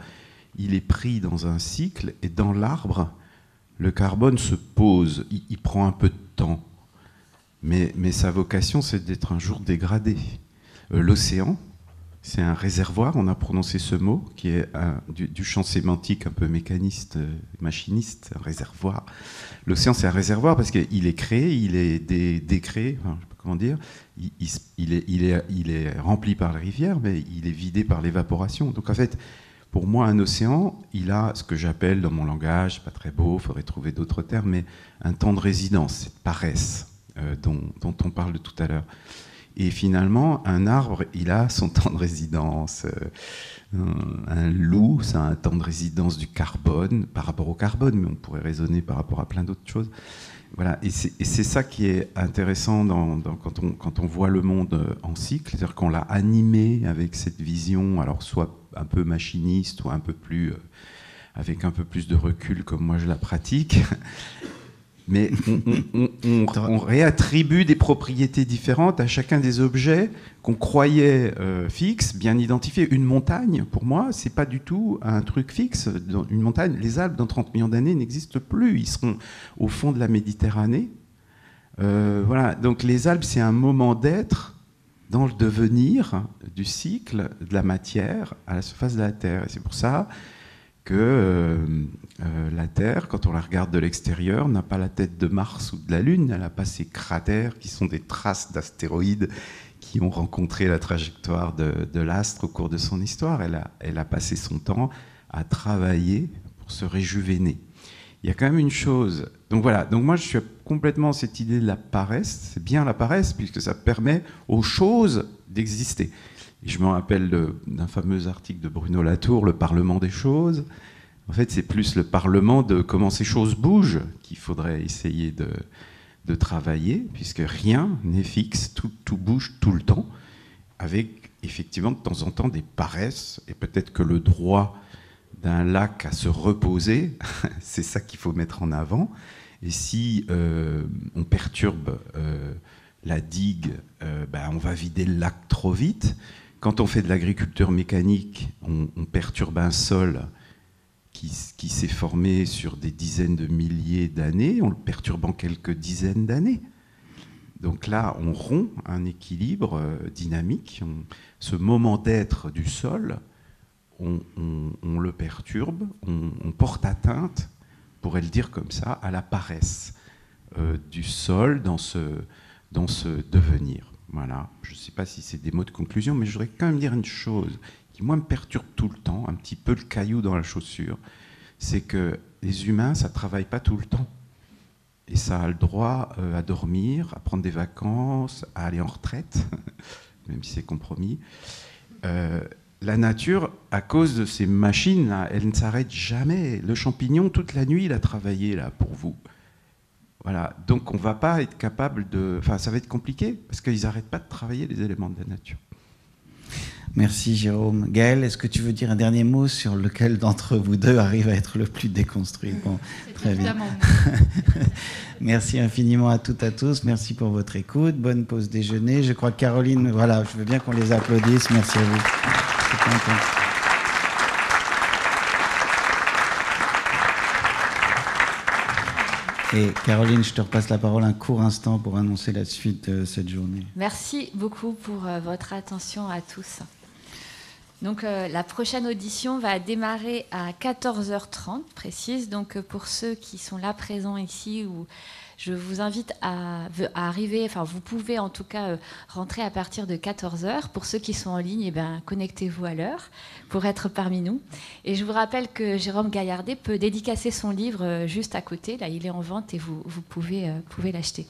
il est pris dans un cycle, et dans l'arbre, le carbone se pose, il prend un peu de temps. Mais sa vocation, c'est d'être un jour dégradé. L'océan, c'est un réservoir, on a prononcé ce mot, qui est du champ sémantique un peu mécaniste, machiniste, un réservoir. L'océan, c'est un réservoir parce qu'il est créé, il est décréé, enfin, je sais pas comment dire, il est rempli par les rivières, mais il est vidé par l'évaporation. Donc en fait, pour moi, un océan, il a ce que j'appelle dans mon langage, c'est pas très beau, il faudrait trouver d'autres termes, mais un temps de résidence, cette paresse dont on parle de tout à l'heure. Et finalement, un arbre, il a son temps de résidence. Un loup, ça a un temps de résidence du carbone, par rapport au carbone, mais on pourrait raisonner par rapport à plein d'autres choses. Voilà. Et c'est ça qui est intéressant quand on voit le monde en cycle, c'est-à-dire qu'on l'a animé avec cette vision, alors soit un peu machiniste, ou un peu plus, avec un peu plus de recul, comme moi je la pratique. Mais on réattribue des propriétés différentes à chacun des objets qu'on croyait fixes, bien identifiés. Une montagne, pour moi, c'est pas du tout un truc fixe. Une montagne, les Alpes, dans 30 millions d'années, n'existent plus. Ils seront au fond de la Méditerranée. Voilà. Donc les Alpes, c'est un moment d'être dans le devenir du cycle de la matière à la surface de la Terre. Et c'est pour ça que la Terre, quand on la regarde de l'extérieur, n'a pas la tête de Mars ou de la Lune, elle n'a pas ces cratères qui sont des traces d'astéroïdes qui ont rencontré la trajectoire de l'astre au cours de son histoire. Elle a passé son temps à travailler pour se réjuvéner. Il y a quand même une chose. Donc voilà, donc moi je suis complètement cette idée de la paresse. C'est bien la paresse puisque ça permet aux choses d'exister. Et je me rappelle d'un fameux article de Bruno Latour, Le Parlement des choses. En fait, c'est plus le Parlement de comment ces choses bougent qu'il faudrait essayer de travailler, puisque rien n'est fixe, tout bouge tout le temps, avec effectivement de temps en temps des paresses, et peut-être que le droit d'un lac à se reposer, c'est ça qu'il faut mettre en avant. Et si on perturbe la digue, on va vider le lac trop vite. Quand on fait de l'agriculture mécanique, on perturbe un sol qui s'est formé sur des dizaines de milliers d'années, on le perturbe en quelques dizaines d'années. Donc là, on rompt un équilibre dynamique. Ce moment d'être du sol, on le perturbe, on porte atteinte, on pourrait le dire comme ça, à la paresse du sol dans ce devenir. Voilà. Je ne sais pas si c'est des mots de conclusion, mais je voudrais quand même dire une chose qui, moi, me perturbe tout le temps, un petit peu le caillou dans la chaussure, c'est que les humains, ça ne travaille pas tout le temps. Et ça a le droit à dormir, à prendre des vacances, à aller en retraite, même si c'est compromis. La nature, à cause de ces machines, elle ne s'arrête jamais. Le champignon, toute la nuit, il a travaillé là, pour vous. Voilà. Donc on ne va pas être capable de... Enfin, ça va être compliqué, parce qu'ils n'arrêtent pas de travailler les éléments de la nature. Merci Jérôme. Gaëlle, est-ce que tu veux dire un dernier mot sur lequel d'entre vous deux arrive à être le plus déconstruit? Bon, très bien. Merci infiniment à toutes et à tous. Merci pour votre écoute. Bonne pause déjeuner. Je crois que Caroline, voilà, je veux bien qu'on les applaudisse. Merci à vous. Je suis content. Et Caroline, je te repasse la parole un court instant pour annoncer la suite de cette journée. Merci beaucoup pour votre attention à tous. Donc la prochaine audition va démarrer à 14h30 précise. Donc pour ceux qui sont là présents ici, je vous invite à arriver, enfin vous pouvez en tout cas rentrer à partir de 14h. Pour ceux qui sont en ligne, connectez-vous à l'heure pour être parmi nous. Et je vous rappelle que Jérôme Gaillardet peut dédicacer son livre juste à côté. Là, il est en vente et vous pouvez l'acheter.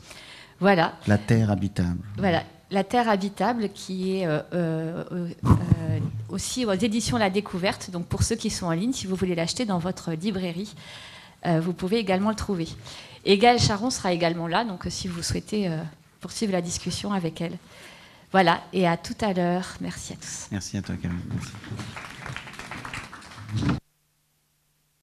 Voilà. La Terre habitable. Voilà. La Terre habitable qui est aussi aux éditions La Découverte. Donc pour ceux qui sont en ligne, si vous voulez l'acheter dans votre librairie, vous pouvez également le trouver. Et Gaëlle Charon sera également là, donc si vous souhaitez poursuivre la discussion avec elle. Voilà, et à tout à l'heure. Merci à tous. Merci à toi, Caroline. Merci.